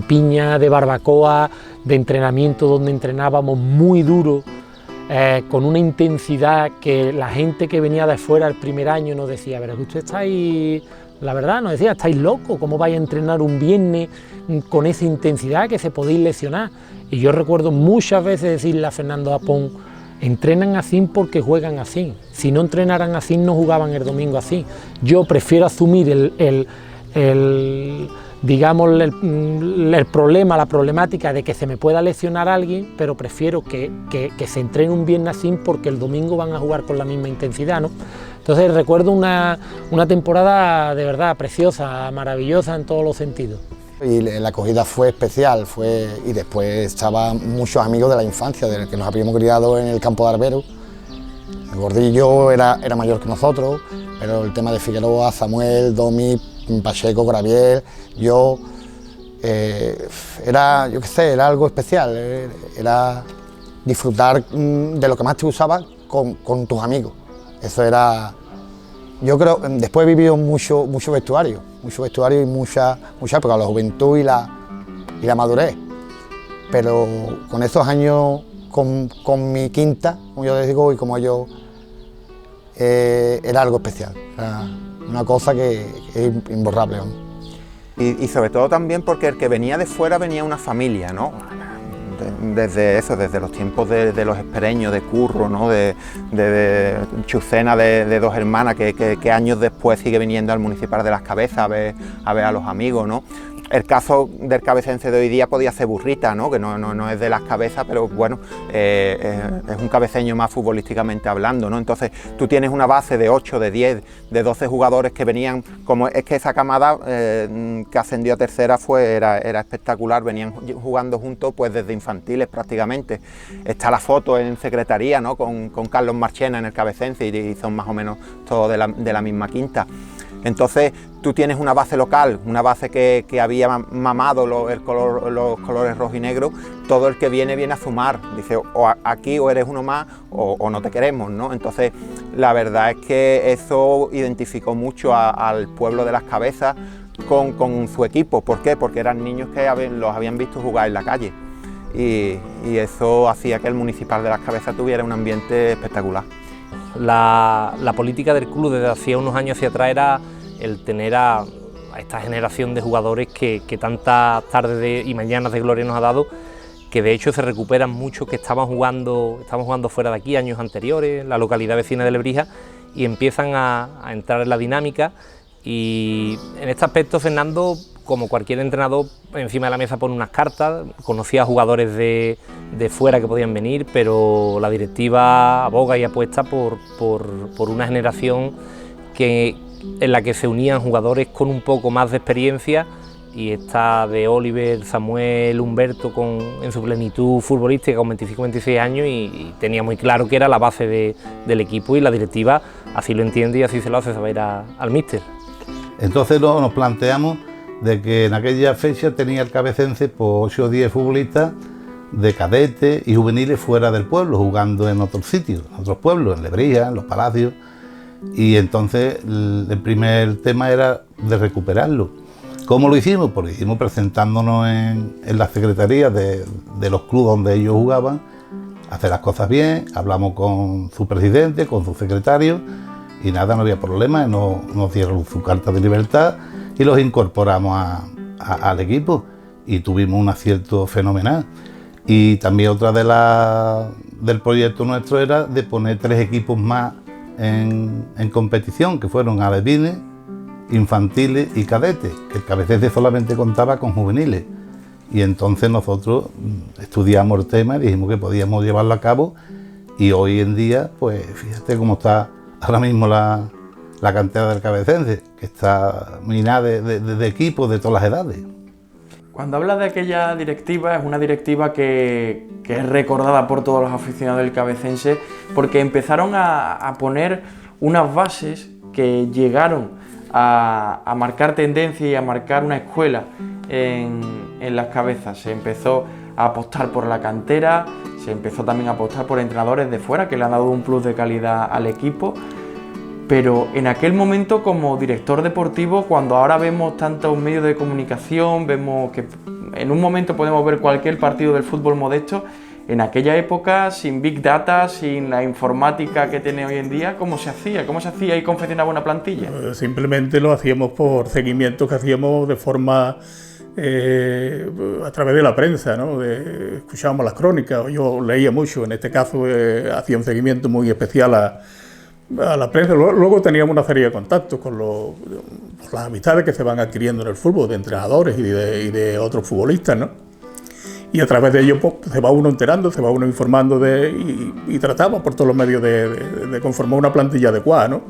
piña, de barbacoa, de entrenamiento donde entrenábamos muy duro, con una intensidad que la gente que venía de fuera el primer año nos decía, pero que usted está ahí... La verdad, nos decía, estáis locos, ¿cómo vais a entrenar un viernes con esa intensidad que se podéis lesionar? Y yo recuerdo muchas veces decirle a Fernando Japón, entrenan así porque juegan así, si no entrenaran así no jugaban el domingo así. Yo prefiero asumir el problema, la problemática de que se me pueda lesionar a alguien, pero prefiero que se entrene un viernes así porque el domingo van a jugar con la misma intensidad, ¿no? Entonces recuerdo una temporada de verdad preciosa, maravillosa en todos los sentidos. Y la acogida fue especial, y después estaban muchos amigos de la infancia, de los que nos habíamos criado en el campo de Arbero. El Gordillo era mayor que nosotros, pero el tema de Figueroa, Samuel, Domi, Pacheco, Graviel, yo, era algo especial, era disfrutar de lo que más te usaba con tus amigos. Eso era, yo creo, después he vivido mucho vestuario y mucha época, la juventud y la madurez, pero con esos años, con mi quinta, como yo les digo, y como yo, era algo especial, era una cosa que es imborrable. Y sobre todo también porque el que venía de fuera venía una familia, ¿no? Desde los tiempos de los espereños, de Curro, ¿no? de Chucena, de dos hermanas que años después sigue viniendo al Municipal de Las Cabezas a ver a los amigos, ¿no? El caso del cabecense de hoy día podía ser Burrita, ¿no? Que no es de Las Cabezas, pero bueno, es un cabeceño más futbolísticamente hablando, ¿no? Entonces tú tienes una base de 8, de 10, de 12 jugadores que venían, como es que esa camada que ascendió a tercera era espectacular, venían jugando juntos pues desde infantiles prácticamente. Está la foto en secretaría, ¿no? Con Carlos Marchena en el cabecense y son más o menos todos de la misma quinta. Entonces tú tienes una base local, una base que había mamado los colores rojo y negro, todo el que viene a sumar, dice o aquí o eres uno más o no te queremos, ¿no? Entonces la verdad es que eso identificó mucho al pueblo de Las Cabezas con su equipo. ¿Por qué? Porque eran niños que los habían visto jugar en la calle y eso hacía que el Municipal de Las Cabezas tuviera un ambiente espectacular. La política del club desde hacía unos años hacia atrás era el tener a esta generación de jugadores que tantas tardes y mañanas de gloria nos ha dado, que de hecho se recuperan muchos que estamos jugando fuera de aquí años anteriores, en la localidad vecina de Lebrija, y empiezan a entrar en la dinámica. Y en este aspecto Fernando, como cualquier entrenador, encima de la mesa pone unas cartas, conocía a jugadores de fuera que podían venir, pero la directiva aboga y apuesta por una generación en la que se unían jugadores con un poco más de experiencia y está de Oliver, Samuel, Humberto en su plenitud futbolística con 25-26 años y tenía muy claro que era la base del equipo y la directiva así lo entiende y así se lo hace saber al míster. Entonces nos planteamos de que en aquella fecha tenía el Cabecense por 8 o 10 futbolistas de cadetes y juveniles fuera del pueblo, jugando en otros sitios, en otros pueblos, en Lebrija, en Los Palacios, y entonces el primer tema era de recuperarlo. ¿Cómo lo hicimos? Pues lo hicimos presentándonos en las secretarías de los clubes donde ellos jugaban, hacer las cosas bien, hablamos con su presidente, con su secretario, y nada, no había problema, nos dieron su carta de libertad y los incorporamos al equipo y tuvimos un acierto fenomenal. Y también otra del proyecto nuestro era de poner 3 equipos más en competición, que fueron alevines, infantiles y cadetes, que el Cabecense solamente contaba con juveniles. Y entonces nosotros estudiamos el tema y dijimos que podíamos llevarlo a cabo, y hoy en día, pues fíjate cómo está ahora mismo la cantera del Cabecense, que está minada de equipos de todas las edades. Cuando habla de aquella directiva, es una directiva que es recordada por todos los aficionados del Cabecense, porque empezaron a poner unas bases que llegaron a marcar tendencia y a marcar una escuela en las cabezas. Se empezó a apostar por la cantera, se empezó también a apostar por entrenadores de fuera que le han dado un plus de calidad al equipo. Pero en aquel momento, como director deportivo, cuando ahora vemos tantos medios de comunicación, vemos que en un momento podemos ver cualquier partido del fútbol modesto, en aquella época, sin Big Data, sin la informática que tiene hoy en día, ¿cómo se hacía? ¿Cómo se hacía y confeccionaba una plantilla? Simplemente lo hacíamos por seguimientos que hacíamos de forma a través de la prensa, ¿no? Escuchábamos las crónicas, yo leía mucho, en este caso hacía un seguimiento muy especial a la prensa. Luego teníamos una serie de contactos con las amistades que se van adquiriendo en el fútbol, de entrenadores y de otros futbolistas, ¿no? Y a través de ello pues, se va uno enterando, se va uno informando y tratamos por todos los medios de conformar una plantilla adecuada, ¿no?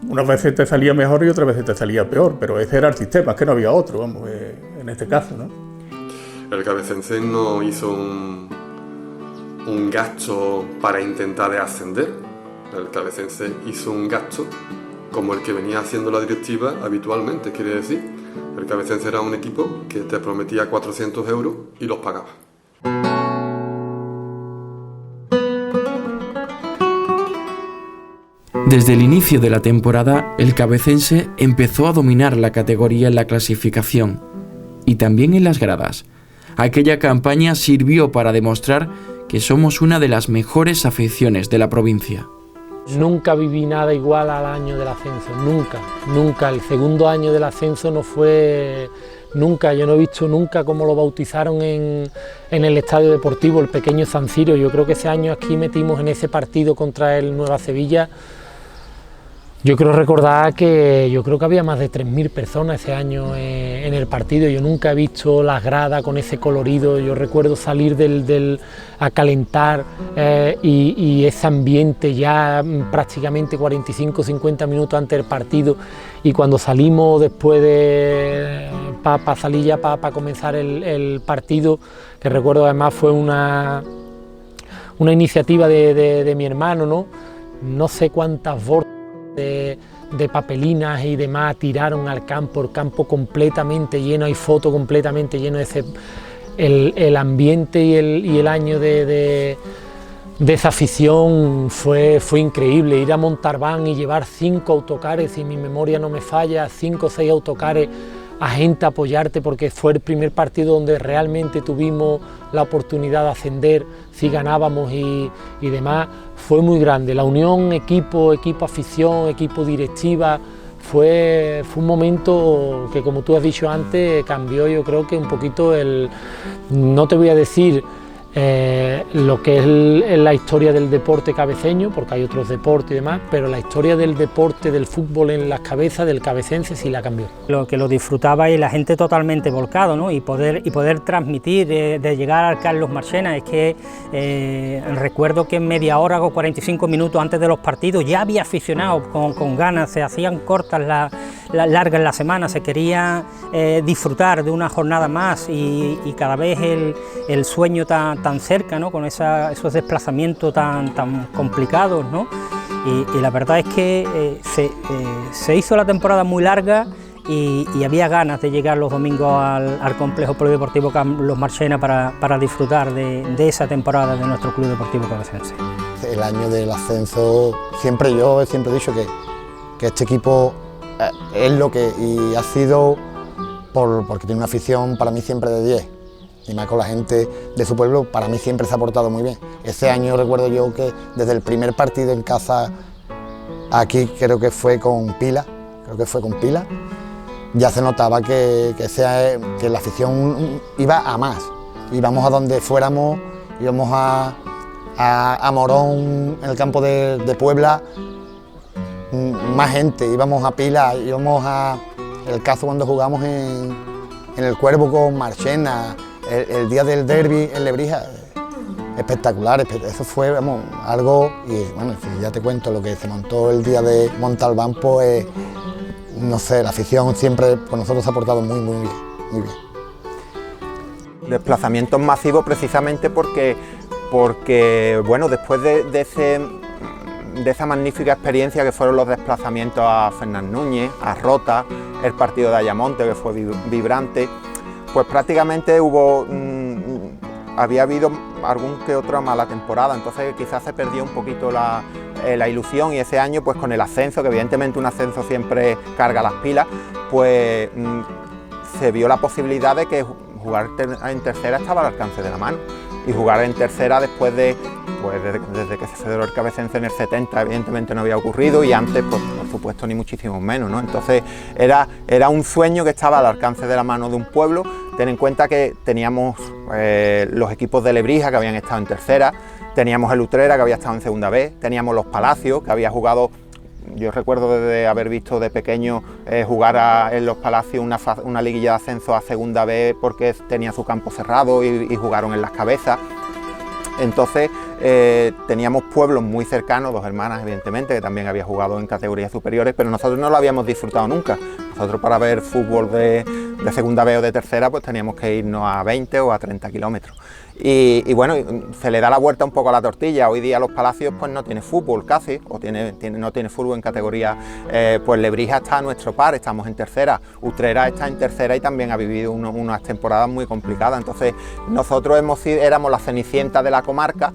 Unas veces te salía mejor y otras veces te salía peor, pero ese era el sistema, es que no había otro, vamos, en este caso, ¿no? El Cabecense no hizo un gasto para intentar ascender. El Cabecense hizo un gasto como el que venía haciendo la directiva habitualmente, quiere decir, el Cabecense era un equipo que te prometía 400 euros y los pagaba. Desde el inicio de la temporada, el Cabecense empezó a dominar la categoría en la clasificación y también en las gradas. Aquella campaña sirvió para demostrar que somos una de las mejores aficiones de la provincia. Nunca viví nada igual al año del ascenso, nunca. El segundo año del ascenso no fue nunca, yo no he visto nunca cómo lo bautizaron en el estadio deportivo, el pequeño San Siro. Yo creo que ese año aquí metimos en ese partido contra el Nueva Sevilla. Yo creo recordar que había más de 3.000 personas ese año en el partido. Yo nunca he visto las gradas con ese colorido. Yo recuerdo salir a calentar y ese ambiente ya prácticamente 45-50 minutos antes del partido. Y cuando salimos después para salir ya para comenzar el partido, que recuerdo además fue una iniciativa de mi hermano, ¿no? No sé cuántas bolsas de papelinas y demás tiraron al campo, el campo completamente lleno, hay fotos completamente lleno de el ambiente y el año de esa afición fue increíble. Ir a Montalbán y llevar 5 autocares, si mi memoria no me falla, 5 o 6 autocares a gente a apoyarte, porque fue el primer partido donde realmente tuvimos la oportunidad de ascender si ganábamos y demás. Fue muy grande, la unión equipo afición, equipo directiva, fue un momento que, como tú has dicho antes, cambió, yo creo que un poquito no te voy a decir lo que es la historia del deporte cabeceño, porque hay otros deportes y demás, pero la historia del deporte, del fútbol en las cabezas del cabecense sí la cambió. Lo que lo disfrutaba y la gente totalmente volcado, ¿no? y poder transmitir, de llegar al Carlos Marchena, es que recuerdo que en media hora o 45 minutos antes de los partidos ya había aficionados con ganas, se hacían cortas larga en la semana, se quería disfrutar de una jornada más y cada vez el sueño tan cerca, ¿no? Con esos desplazamientos tan complicados, ¿no? Y la verdad es que se hizo la temporada muy larga y había ganas de llegar los domingos al complejo polideportivo Los Marchena para disfrutar de esa temporada de nuestro Club Deportivo Cabecense. El año del ascenso, yo he dicho que este equipo es lo que y ha sido porque tiene una afición para mí siempre de 10 y más con la gente de su pueblo, para mí siempre se ha portado muy bien. Ese año recuerdo yo que desde el primer partido en casa aquí creo que fue con Pila, ya se notaba que la afición iba a más, íbamos a donde fuéramos, íbamos a Morón, en el campo de Puebla, más gente, íbamos a Pila, íbamos a el caso cuando jugamos en el Cuervo con Marchena, el día del derbi en Lebrija, espectacular, eso fue algo, y bueno, si ya te cuento lo que se montó el día de Montalbán, pues no sé, la afición siempre con nosotros se ha portado muy bien. Desplazamientos masivos precisamente porque bueno, después de esa magnífica experiencia que fueron los desplazamientos a Fernán Núñez, a Rota, el partido de Ayamonte que fue vibrante, pues prácticamente había habido algún que otra mala temporada, entonces quizás se perdió un poquito la ilusión, y ese año pues con el ascenso, que evidentemente un ascenso siempre carga las pilas, pues se vio la posibilidad de que jugar en tercera estaba al alcance de la mano, y jugar en tercera después desde que se celebró el Cabecense en el 70 evidentemente no había ocurrido, y antes pues por supuesto ni muchísimo menos, ¿no? Entonces era un sueño que estaba al alcance de la mano de un pueblo. Ten en cuenta que teníamos los equipos de Lebrija que habían estado en tercera, teníamos el Utrera que había estado en segunda B, teníamos los Palacios que había jugado. Yo recuerdo de haber visto de pequeño jugar en los Palacios una liguilla de ascenso a segunda B porque tenía su campo cerrado y jugaron en Las Cabezas. Entonces teníamos pueblos muy cercanos, Dos Hermanas evidentemente, que también había jugado en categorías superiores, pero nosotros no lo habíamos disfrutado nunca. Nosotros para ver fútbol de segunda B o de tercera pues teníamos que irnos a 20 o a 30 kilómetros. Y bueno, se le da la vuelta un poco a la tortilla. Hoy día Los Palacios pues no tiene fútbol casi, o no tiene fútbol en categoría, pues Lebrija está a nuestro par, estamos en tercera, Utrera está en tercera y también ha vivido unas temporadas muy complicadas. Entonces nosotros éramos la cenicienta de la comarca.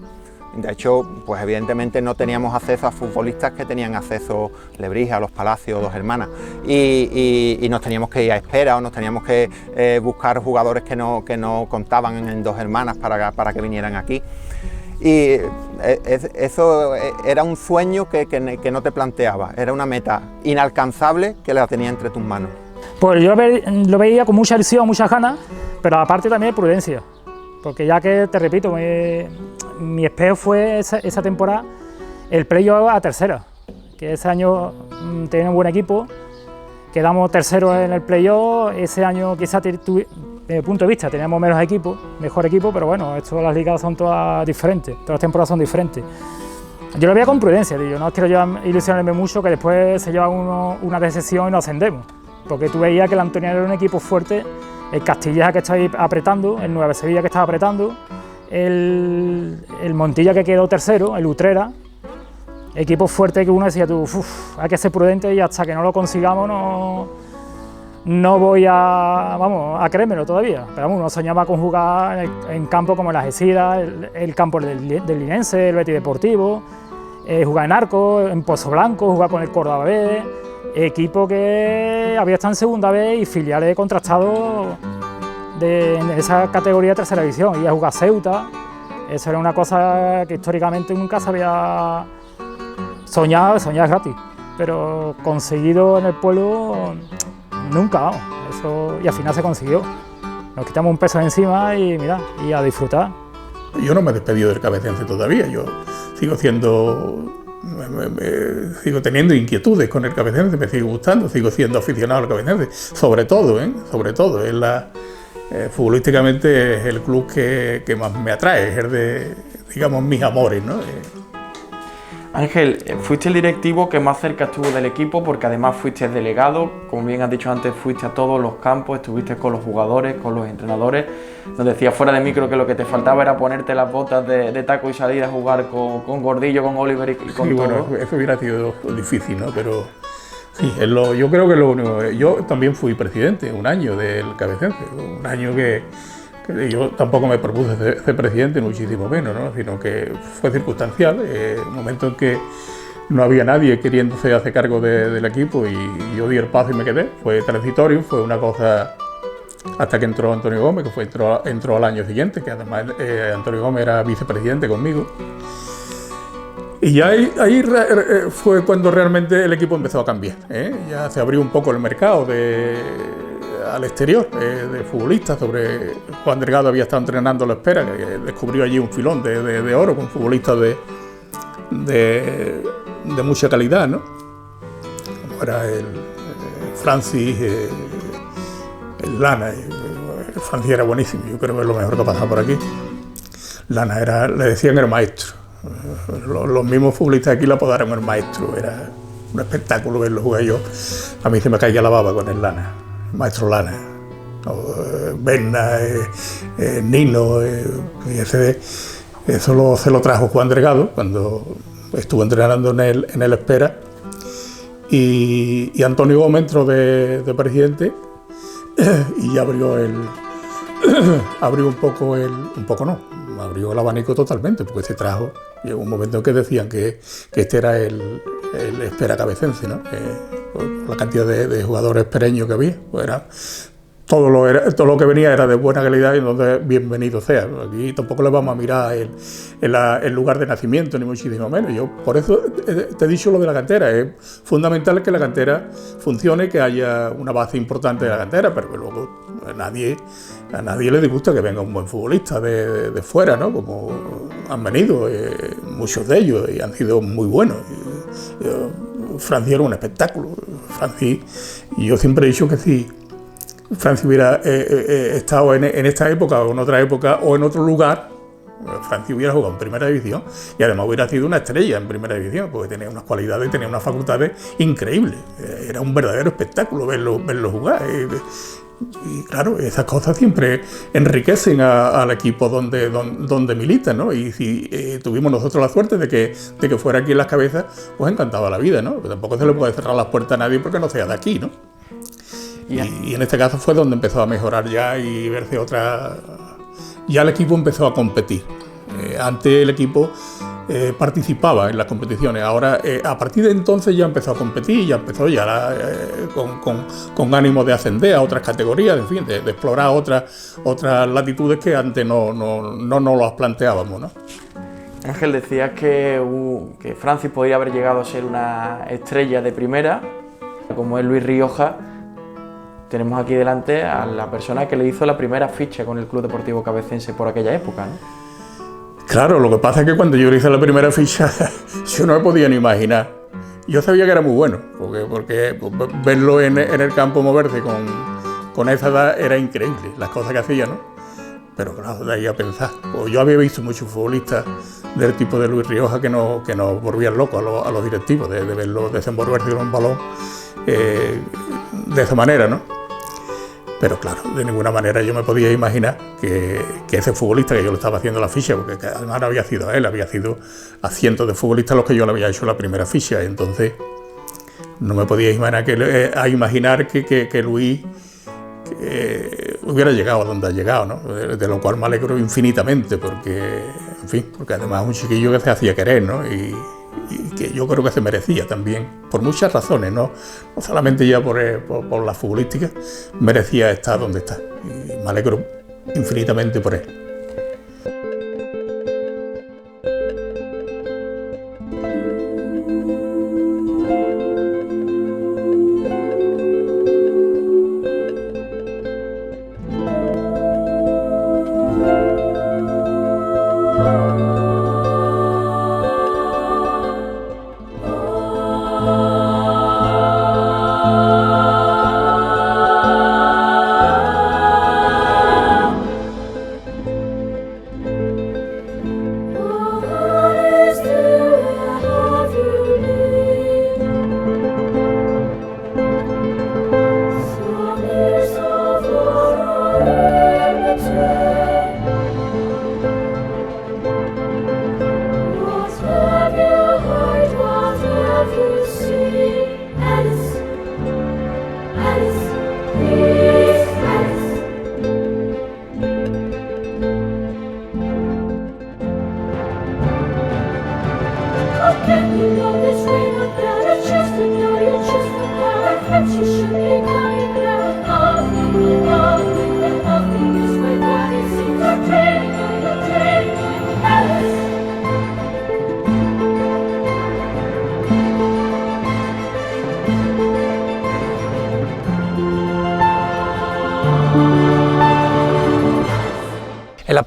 De hecho, pues evidentemente no teníamos acceso a futbolistas que tenían acceso Lebrija, Los Palacios, Dos Hermanas, y nos teníamos que ir a espera, o nos teníamos que buscar jugadores que no contaban en Dos Hermanas para que vinieran aquí. Y eso era un sueño que no te planteaba, era una meta inalcanzable que la tenía entre tus manos. Pues yo lo veía con mucha ilusión, muchas ganas, pero aparte también prudencia, porque ya que, te repito, mi espejo fue esa temporada el playoff a tercera, que ese año tenía un buen equipo, quedamos terceros en el playoff. Ese año quizás desde mi punto de vista teníamos mejor equipo, pero bueno, las ligas son todas diferentes, todas las temporadas son diferentes. Yo lo veía con prudencia, tío. No quiero ilusionarme mucho que después se lleva una decepción y nos ascendemos, porque tú veías que el Antoniano era un equipo fuerte, el Castilleja que estaba ahí apretando, el Nueva Sevilla que estaba apretando, el Montilla que quedó tercero, el Utrera, equipo fuerte que uno decía tú, hay que ser prudente y hasta que no lo consigamos no voy a creérmelo todavía. Pero vamos, uno soñaba con jugar en campo como el Algeciras, el campo del Linense, el Betis Deportivo, jugar en Arco, en Pozo Blanco, jugar con el Córdoba B, equipo que había estado en segunda B y filiales contrastados en esa categoría de tercera división, y a jugar Ceuta. Eso era una cosa que históricamente nunca se había soñado gratis, pero conseguido en el pueblo nunca, vamos. Eso, y al final se consiguió. Nos quitamos un peso de encima y mira, y a disfrutar. Yo no me he despedido del Cabecense todavía, yo sigo teniendo inquietudes con el Cabecense, me sigue gustando, sigo siendo aficionado al Cabecense, sobre todo, futbolísticamente es el club que más me atrae, es el de, digamos, mis amores, ¿no? Ángel, fuiste el directivo que más cerca estuvo del equipo porque además fuiste delegado, como bien has dicho antes, fuiste a todos los campos, estuviste con los jugadores, con los entrenadores. Nos decías fuera de micro que lo que te faltaba era ponerte las botas de taco y salir a jugar con Gordillo, con Oliver y con sí, todo. Bueno, eso hubiera sido difícil, ¿no? Pero sí, yo creo que es lo único. Yo también fui presidente un año del Cabecense, un año que yo tampoco me propuse ser presidente, muchísimo menos, ¿no? Sino que fue circunstancial, un momento en que no había nadie queriéndose hacer cargo del equipo y yo di el paso y me quedé. Fue transitorio, fue una cosa hasta que entró Antonio Gómez, que entró al año siguiente, que además Antonio Gómez era vicepresidente conmigo. Y ya ahí fue cuando realmente el equipo empezó a cambiar, ¿eh? Ya se abrió un poco el mercado al exterior de futbolistas. Juan Delgado había estado entrenando la Espera, que descubrió allí un filón de oro con futbolistas de mucha calidad, ¿no? Como era el Francis, el Lana. El Francis era buenísimo, yo creo que es lo mejor que ha pasado por aquí. Lana le decían el maestro. Los mismos futbolistas aquí lo apodaron el maestro. Era un espectáculo verlo jugar. A mí se me caía la baba con el Lana. Maestro Lana, Berna, Nino, eso se lo trajo Juan Delgado cuando estuvo entrenando en el Espera, y Antonio Gómez entró de presidente y abrió abrió el abanico totalmente, porque se trajo. Llegó un momento en que decían que este era el Espera cabecense, ¿no? Por la cantidad de jugadores espereños que había, pues todo lo que venía era de buena calidad, y entonces bienvenido sea. Aquí tampoco le vamos a mirar el lugar de nacimiento, ni muchísimo menos. Yo por eso te he dicho lo de la cantera. Es fundamental que la cantera funcione, que haya una base importante de la cantera, pero que luego a nadie le disgusta que venga un buen futbolista de fuera, ¿no? Como han venido muchos de ellos y han sido muy buenos. Francis era un espectáculo. Francis, y yo siempre he dicho que si Francis hubiera estado en esta época o en otra época o en otro lugar, Francis hubiera jugado en primera división y además hubiera sido una estrella en primera división, porque tenía unas cualidades, tenía unas facultades increíbles. Era un verdadero espectáculo verlo jugar. Y claro, esas cosas siempre enriquecen al equipo donde militan, ¿no? Y si tuvimos nosotros la suerte de que fuera aquí en Las Cabezas, pues encantaba la vida, ¿no? Pero tampoco se le puede cerrar las puertas a nadie porque no sea de aquí, ¿no? Y en este caso fue donde empezó a mejorar ya y verse otra. Ya el equipo empezó a competir. Antes el equipo participaba en las competiciones. Ahora, a partir de entonces ya empezó a competir, ya empezó con ánimo de ascender a otras categorías, en fin, de explorar otras latitudes que antes no las planteábamos, ¿no? Ángel, decías que Francis podría haber llegado a ser una estrella de primera, como es Luis Rioja. Tenemos aquí delante a la persona que le hizo la primera ficha con el Club Deportivo Cabecense por aquella época, ¿no? Claro, lo que pasa es que cuando yo le hice la primera ficha, yo no me podía ni imaginar. Yo sabía que era muy bueno, porque verlo en el campo moverse con esa edad era increíble, las cosas que hacía, ¿no? Pero claro, de ahí a pensar. Pues yo había visto muchos futbolistas del tipo de Luis Rioja que nos volvían locos a los directivos, de verlo desenvolverse con un balón de esa manera, ¿no? Pero claro, de ninguna manera yo me podía imaginar que ese futbolista que yo le estaba haciendo la ficha, porque además no había sido a él, había sido a cientos de futbolistas a los que yo le había hecho la primera ficha. Y entonces no me podía imaginar que Luis hubiera llegado a donde ha llegado, ¿no? De lo cual me alegro infinitamente, porque además es un chiquillo que se hacía querer, ¿no? Y que yo creo que se merecía también, por muchas razones, no solamente ya por la futbolística, merecía estar donde está. Y me alegro infinitamente por él.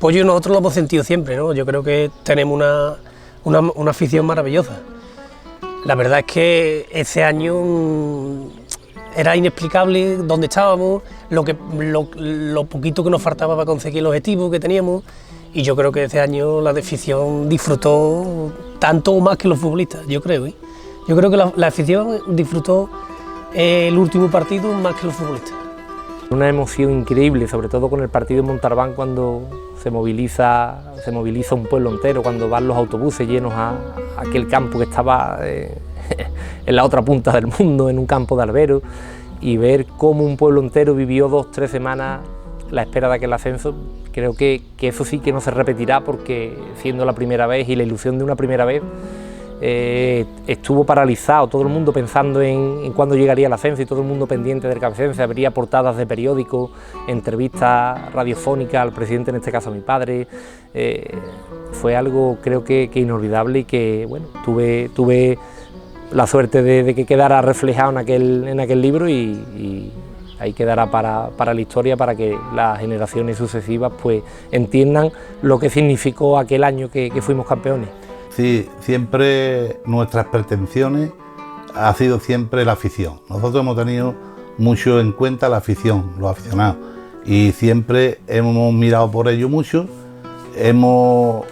apoyo nosotros lo hemos sentido siempre, ¿no? Yo creo que tenemos una afición maravillosa. La verdad es que ese año era inexplicable dónde estábamos, lo poquito que nos faltaba para conseguir el objetivo que teníamos, y yo creo que ese año la afición disfrutó tanto o más que los futbolistas, yo creo, ¿eh? Yo creo que la afición disfrutó el último partido más que los futbolistas. Una emoción increíble, sobre todo con el partido de Montalbán, cuando se moviliza un pueblo entero, cuando van los autobuses llenos a aquel campo que estaba en la otra punta del mundo, en un campo de albero, y ver cómo un pueblo entero vivió 2 o 3 semanas la espera de aquel ascenso. Creo que eso sí que no se repetirá, porque siendo la primera vez y la ilusión de una primera vez, estuvo paralizado, todo el mundo pensando en cuándo llegaría el ascenso y todo el mundo pendiente del Cabecense. Habría portadas de periódicos, entrevistas radiofónicas al presidente, en este caso a mi padre. Fue algo, creo que inolvidable, y que bueno, tuve la suerte de que quedara reflejado en aquel libro, y ahí quedará para la historia, para que las generaciones sucesivas pues entiendan lo que significó aquel año que fuimos campeones. Sí, siempre nuestras pretensiones ha sido siempre la afición. Nosotros hemos tenido mucho en cuenta la afición, los aficionados, y siempre hemos mirado por ello mucho. Hemos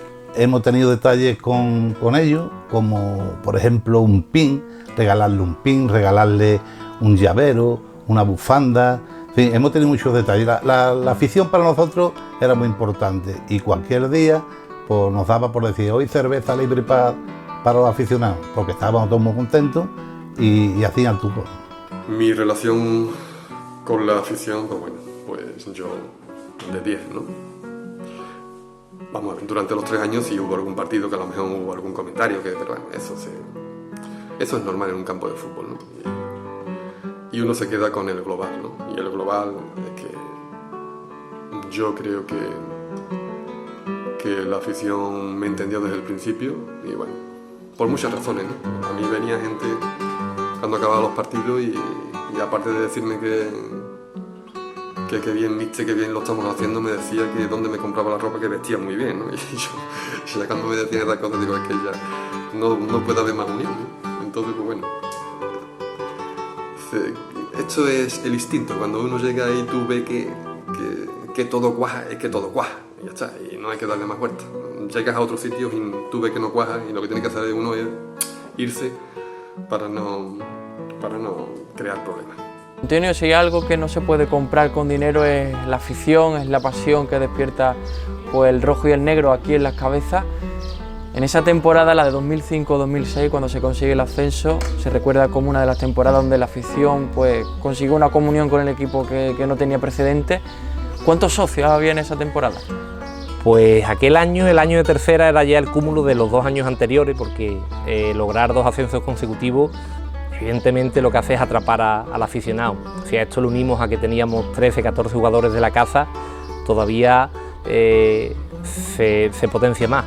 tenido detalles con ellos, como por ejemplo un pin, regalarle un llavero, una bufanda. En fin, hemos tenido muchos detalles. La afición para nosotros era muy importante, y cualquier día pues nos daba por decir, hoy cerveza libre para los aficionados, porque estábamos todos muy contentos y hacían tubo. Mi relación con la afición, pues bueno, pues yo de 10, ¿no? Vamos a ver, durante los 3 años sí hubo algún partido que a lo mejor hubo algún comentario, pero bueno, eso es normal en un campo de fútbol, ¿no? Y uno se queda con el global, ¿no? Y el global es que yo creo que la afición me entendió desde el principio, y bueno, por muchas razones, ¿no? A mí venía gente cuando acababan los partidos y aparte de decirme que bien, mister, que bien lo estamos haciendo, me decía que dónde me compraba la ropa, que vestía muy bien, ¿no? Y yo ya cuando me decían estas cosas digo, es que ya no puede haber más unión, ¿no? Entonces, pues bueno, esto es el instinto. Cuando uno llega ahí, tú ves que todo cuaja, es que todo cuaja, y ya está, y no hay que darle más vueltas. Llegas a otros sitios y tú ves que no cuaja, y lo que tiene que hacer uno es irse para no crear problemas. Antonio, si hay algo que no se puede comprar con dinero es la afición, es la pasión que despierta pues, el rojo y el negro aquí en las cabezas. En esa temporada, la de 2005-2006, cuando se consigue el ascenso, se recuerda como una de las temporadas donde la afición pues, consiguió una comunión con el equipo que no tenía precedentes. ¿Cuántos socios había en esa temporada? Pues aquel año, el año de tercera, era ya el cúmulo de los 2 años anteriores, porque lograr 2 ascensos consecutivos, evidentemente lo que hace es atrapar al aficionado. Si a esto lo unimos a que teníamos 13, 14 jugadores de la casa, todavía se potencia más.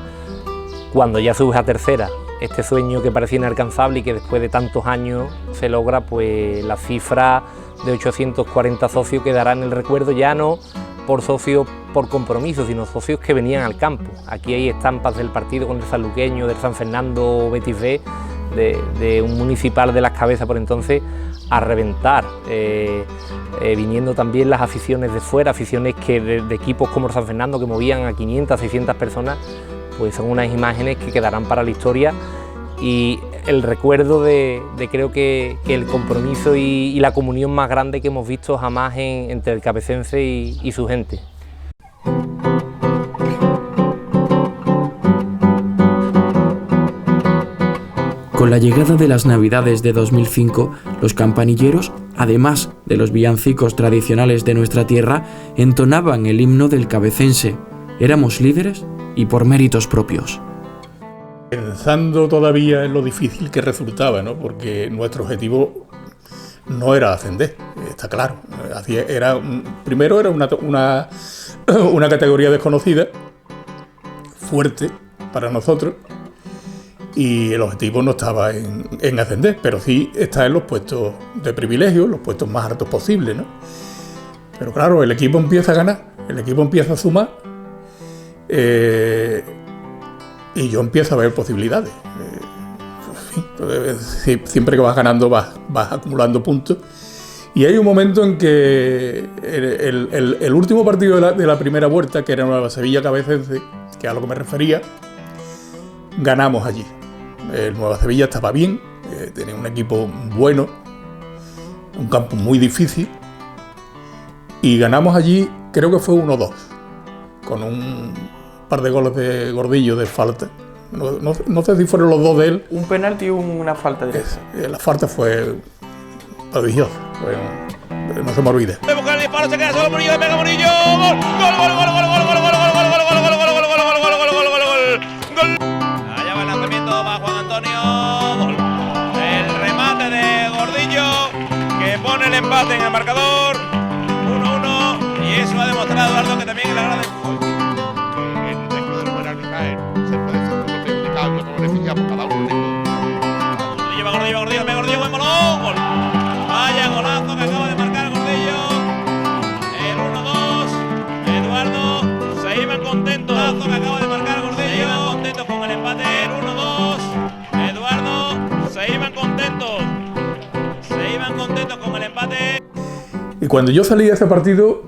Cuando ya subes a tercera, este sueño que parecía inalcanzable y que después de tantos años se logra, pues la cifra de 840 socios quedará en el recuerdo, ya no por socios por compromiso, sino socios que venían al campo. Aquí hay estampas del partido con el sanluqueño, del San Fernando Betis B, de un municipal de Las Cabezas por entonces, a reventar, viniendo también las aficiones de fuera, aficiones que de equipos como el San Fernando que movían a 500, 600 personas, pues son unas imágenes que quedarán para la historia, y el recuerdo de creo que el compromiso y la comunión más grande que hemos visto jamás entre el cabecense y su gente. Con la llegada de las Navidades de 2005, los campanilleros, además de los villancicos tradicionales de nuestra tierra, entonaban el himno del cabecense. Éramos líderes y por méritos propios. Pensando todavía en lo difícil que resultaba, ¿no? Porque nuestro objetivo no era ascender, está claro. Primero era una categoría desconocida, fuerte para nosotros, y el objetivo no estaba en ascender, pero sí está en los puestos de privilegio, los puestos más altos posibles, ¿no? Pero claro, el equipo empieza a ganar, el equipo empieza a sumar, y yo empiezo a ver posibilidades. Siempre que vas ganando vas acumulando puntos. Y hay un momento en que el último partido de la primera vuelta, que era Nueva Sevilla Cabecense, que es a lo que me refería, ganamos allí. El Nueva Sevilla estaba bien, tenía un equipo bueno, un campo muy difícil, y ganamos allí, creo que fue 1-2, con un par de goles de Gordillo de falta. No sé si fueron los dos de él. Un penalti y una falta directa. La falta fue prodigiosa, no se me olvide. De buscar el disparo, se queda solo Murillo, le pega Murillo, gol, gol, gol, gol, gol, gol, gol, gol, gol. Allá va el lanzamiento, va Juan Antonio, gol. El remate de Gordillo que pone el empate en el marcador, 1-1, y eso ha demostrado Eduardo que también en la grada de fútbol. En el texto del buen arbitraje se puede ser un perjudicado, no beneficiamos cada uno. Gordillo, pega Gordillo, buen balón, gol. Vaya golazo que acaba de marcar Gordillo. El 1-2. Eduardo, se iban contentos. Golazo que acaba de marcar Gordillo. Se iban contentos con el empate. El 1-2. Eduardo, se iban contentos. Se iban contentos con el empate. Y cuando yo salí de ese partido,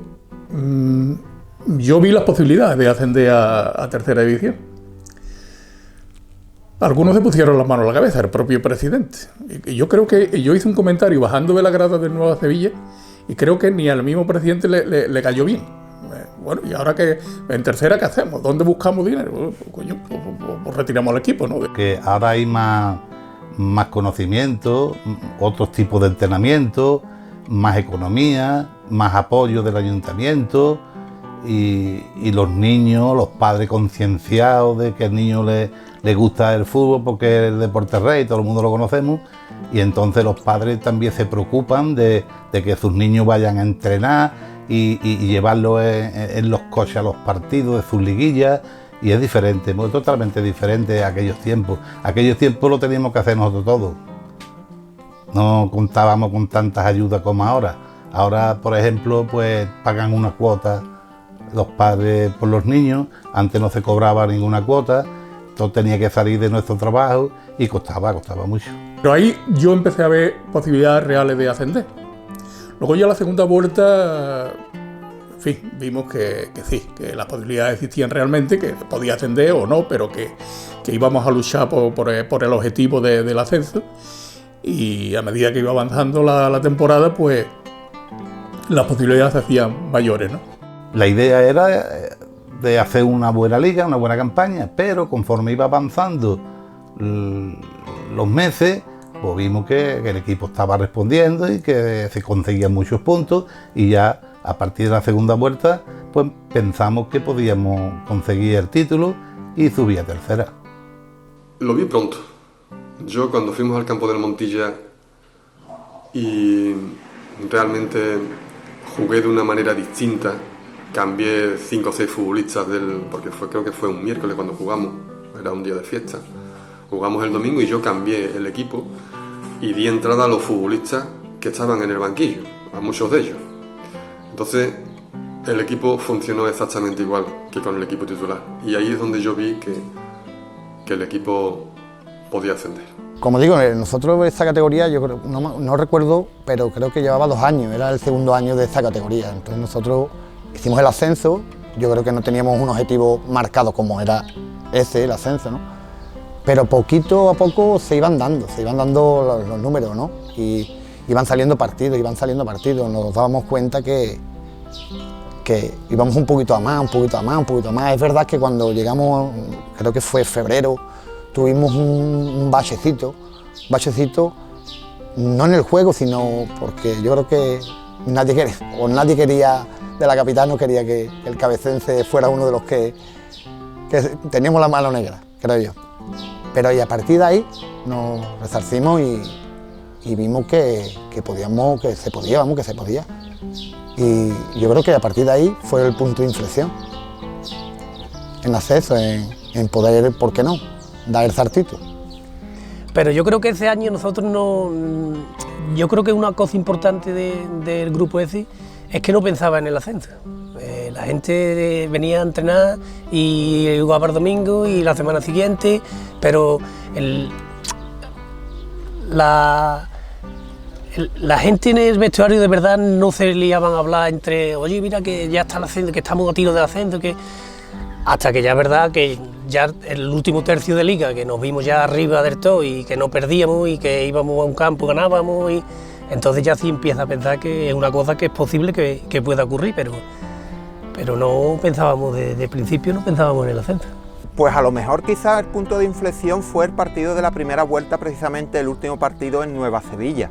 yo vi las posibilidades de ascender a tercera división. Algunos se pusieron las manos a la cabeza, el propio presidente. Y yo creo que yo hice un comentario bajando de la grada de Nueva Sevilla y creo que ni al mismo presidente le cayó bien. Bueno, y ahora que en tercera, ¿qué hacemos? ¿Dónde buscamos dinero? Coño, pues retiramos al equipo, ¿no? Que ahora hay más conocimiento, otros tipos de entrenamiento, más economía, más apoyo del ayuntamiento y los niños, los padres concienciados de que al niño le gusta el fútbol porque es el deporte rey, todo el mundo lo conocemos, y entonces los padres también se preocupan de que sus niños vayan a entrenar y llevarlos en los coches a los partidos de sus liguillas, y es diferente, totalmente diferente a aquellos tiempos. Aquellos tiempos lo teníamos que hacer nosotros todos. No contábamos con tantas ayudas como ahora. Ahora, por ejemplo, pues pagan una cuota los padres por los niños, antes no se cobraba ninguna cuota, todo tenía que salir de nuestro trabajo y costaba mucho. Pero ahí yo empecé a ver posibilidades reales de ascender. Luego ya la segunda vuelta, en fin, vimos que sí, que las posibilidades existían realmente, que podía ascender o no, pero que íbamos a luchar por el objetivo del ascenso. Y a medida que iba avanzando la temporada, pues las posibilidades se hacían mayores, ¿no? La idea era de hacer una buena liga, una buena campaña, pero conforme iba avanzando los meses, pues vimos que el equipo estaba respondiendo y que se conseguían muchos puntos, y ya a partir de la segunda vuelta pues pensamos que podíamos conseguir el título y subir a tercera. Lo vi pronto. Yo cuando fuimos al campo del Montilla y realmente jugué de una manera distinta, cambié 5 o 6 futbolistas porque creo que fue un miércoles cuando jugamos, era un día de fiesta. Jugamos el domingo y yo cambié el equipo y di entrada a los futbolistas que estaban en el banquillo, a muchos de ellos. Entonces el equipo funcionó exactamente igual que con el equipo titular, y ahí es donde yo vi que el equipo podía ascender. Como digo, nosotros esta categoría, yo creo, no recuerdo, pero creo que llevaba 2 años, era el segundo año de esta categoría. Entonces nosotros hicimos el ascenso, yo creo que no teníamos un objetivo marcado como era ese, el ascenso, ¿no? Pero poquito a poco se iban dando los números, ¿no? Y iban saliendo partidos, nos dábamos cuenta que íbamos un poquito a más. Es verdad que cuando llegamos, creo que fue febrero, tuvimos un bachecito, no en el juego, sino porque yo creo que nadie quería, de la capital no quería que el Cabecense fuera uno de los que teníamos la mano negra, creo yo. Pero y a partir de ahí nos resarcimos y vimos que se podía. Y yo creo que a partir de ahí fue el punto de inflexión en ascenso, en poder, ¿por qué no?, dar el saltito. Pero yo creo que ese año nosotros yo creo que una cosa importante del grupo ECI es que no pensaba en el ascenso. La gente venía a entrenar y jugaba el domingo y la semana siguiente, pero la gente en el vestuario de verdad no se liaban a hablar entre, oye, mira que ya está el ascenso, que estamos a tiro del ascenso, que hasta que ya es verdad que ya el último tercio de liga, que nos vimos ya arriba del todo y que no perdíamos y que íbamos a un campo, ganábamos, y entonces ya sí empieza a pensar que es una cosa que es posible que pueda ocurrir, pero no pensábamos, de principio no pensábamos en el ascenso. Pues a lo mejor quizás el punto de inflexión fue el partido de la primera vuelta, precisamente el último partido en Nueva Sevilla,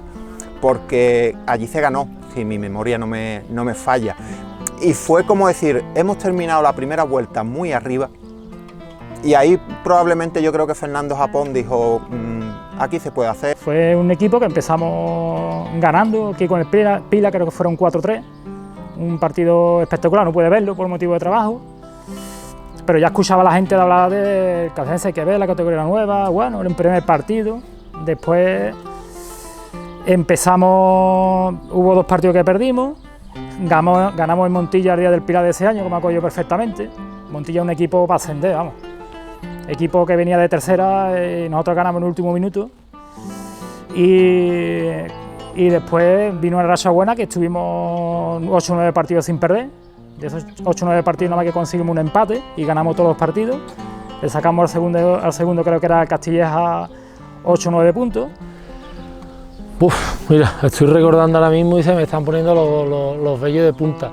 porque allí se ganó, si mi memoria no me falla, y fue como decir, hemos terminado la primera vuelta muy arriba, y ahí probablemente yo creo que Fernando Japón dijo, aquí se puede hacer. Fue un equipo que empezamos ganando, aquí con el Pila creo que fueron 4-3, un partido espectacular, no pude verlo por motivo de trabajo, pero ya escuchaba a la gente de hablar de Cabecense, hay que ver la categoría nueva, bueno, era el primer partido, después empezamos, hubo 2 partidos que perdimos, ganamos en Montilla el día del Pilar de ese año, que me acuerdo perfectamente. Montilla es un equipo para ascender, vamos, equipo que venía de tercera y nosotros ganamos en el último minuto, y después vino una racha buena que estuvimos 8 o 9 partidos sin perder. De esos 8 o 9 partidos nada más que conseguimos un empate y ganamos todos los partidos. Le sacamos al segundo creo que era Castilleja 8 o 9 puntos. Mira, estoy recordando ahora mismo y se me están poniendo los vellos de punta.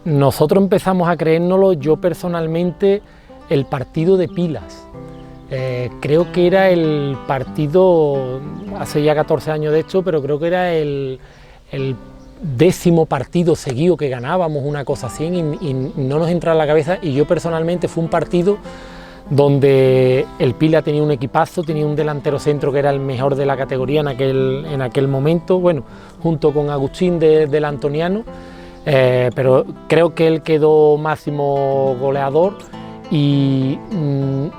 Nosotros empezamos a creérnoslo, yo personalmente, el partido de Pilas. Creo que era el partido, hace ya 14 años de esto, pero creo que era el 10º partido seguido que ganábamos, una cosa así, y no nos entra en la cabeza. Y yo personalmente fue un partido donde el Pila tenía un equipazo, tenía un delantero centro que era el mejor de la categoría en aquel momento, bueno, junto con Agustín del Antoniano, pero creo que él quedó máximo goleador y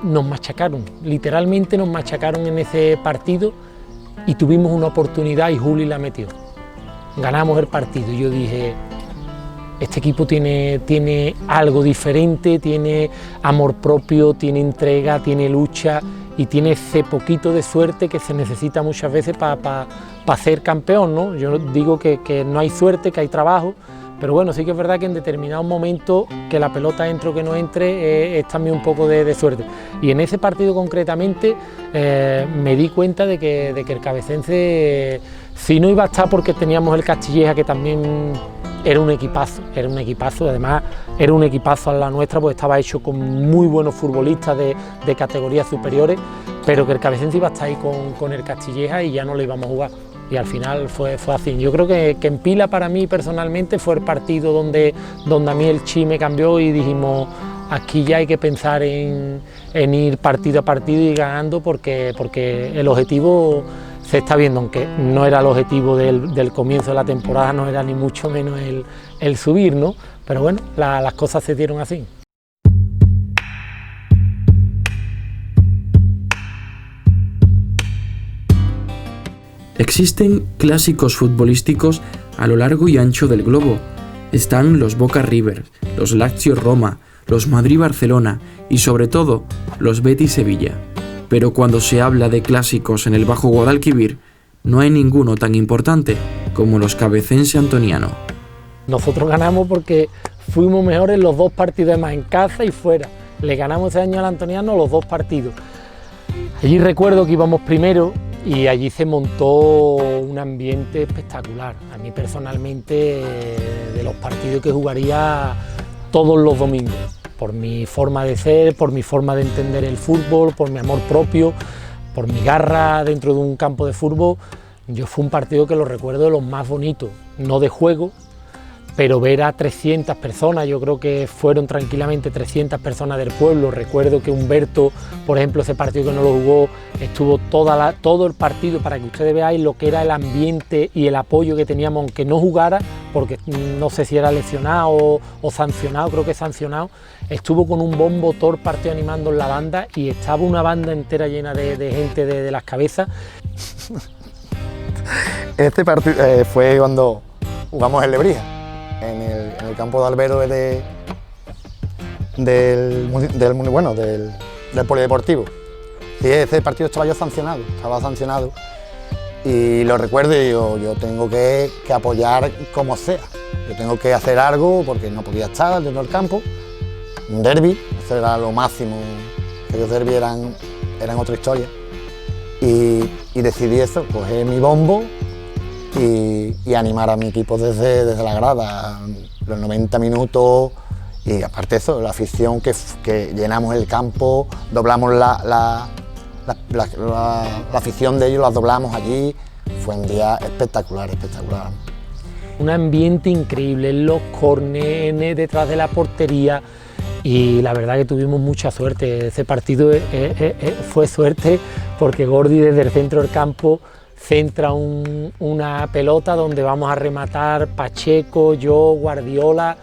nos machacaron, literalmente nos machacaron en ese partido y tuvimos una oportunidad y Juli la metió. Ganamos el partido y yo dije, este equipo tiene algo diferente, tiene amor propio, tiene entrega, tiene lucha y tiene ese poquito de suerte que se necesita muchas veces para ser campeón, ¿no? Yo digo que no hay suerte, que hay trabajo, pero bueno, sí que es verdad que en determinados momentos que la pelota entre o que no entre es también un poco de suerte. Y en ese partido concretamente me di cuenta de que el Cabecense, si no iba a estar porque teníamos el Castilleja, que también era un equipazo, además era un equipazo a la nuestra, pues estaba hecho con muy buenos futbolistas de categorías superiores, pero que el Cabecense iba a estar ahí con el Castilleja y ya no lo íbamos a jugar. Y al final fue así. Yo creo que en Pila, para mí personalmente, fue el partido donde a mí el chi me cambió y dijimos, aquí ya hay que pensar en ir partido a partido y ganando, porque el objetivo se está viendo, aunque no era el objetivo del comienzo de la temporada, no era ni mucho menos el subir, ¿no? Pero bueno, las cosas se dieron así. Existen clásicos futbolísticos a lo largo y ancho del globo. Están los Boca River, los Lazio Roma, los Madrid Barcelona y sobre todo los Betis Sevilla. Pero cuando se habla de clásicos en el Bajo Guadalquivir, no hay ninguno tan importante como los Cabecense Antoniano. Nosotros ganamos porque fuimos mejores los 2 partidos, más en casa y fuera. Le ganamos ese año al Antoniano los 2 partidos. Allí recuerdo que íbamos primero y allí se montó un ambiente espectacular. A mí personalmente, de los partidos que jugaría todos los domingos, por mi forma de ser, por mi forma de entender el fútbol, por mi amor propio, por mi garra dentro de un campo de fútbol. Yo fue un partido que lo recuerdo de los más bonitos, no de juego, pero ver a 300 personas, yo creo que fueron tranquilamente 300 personas del pueblo. Recuerdo que Humberto, por ejemplo, ese partido que no lo jugó, estuvo todo el partido, para que ustedes veáis lo que era el ambiente y el apoyo que teníamos, aunque no jugara, porque no sé si era lesionado o sancionado, creo que sancionado, estuvo con un bombo todo el partido animando en la banda y estaba una banda entera llena de gente de las cabezas. Este partido fue cuando jugamos en Lebrija, en el campo de Albero del polideportivo. Sí, ese partido estaba sancionado y lo recuerdo y digo, yo tengo que apoyar como sea, yo tengo que hacer algo porque no podía estar dentro del campo. Un derbi, eso era lo máximo, que los derbis eran otra historia. Y decidí eso, coger mi bombo y animar a mi equipo desde la grada, los 90 minutos, y aparte de eso, la afición que llenamos el campo, doblamos la afición de ellos, la doblamos allí, fue un día espectacular. Un ambiente increíble, en los córneres, detrás de la portería, y la verdad que tuvimos mucha suerte. Ese partido fue suerte porque Gordi desde el centro del campo centra una pelota donde vamos a rematar Pacheco, yo, Guardiola,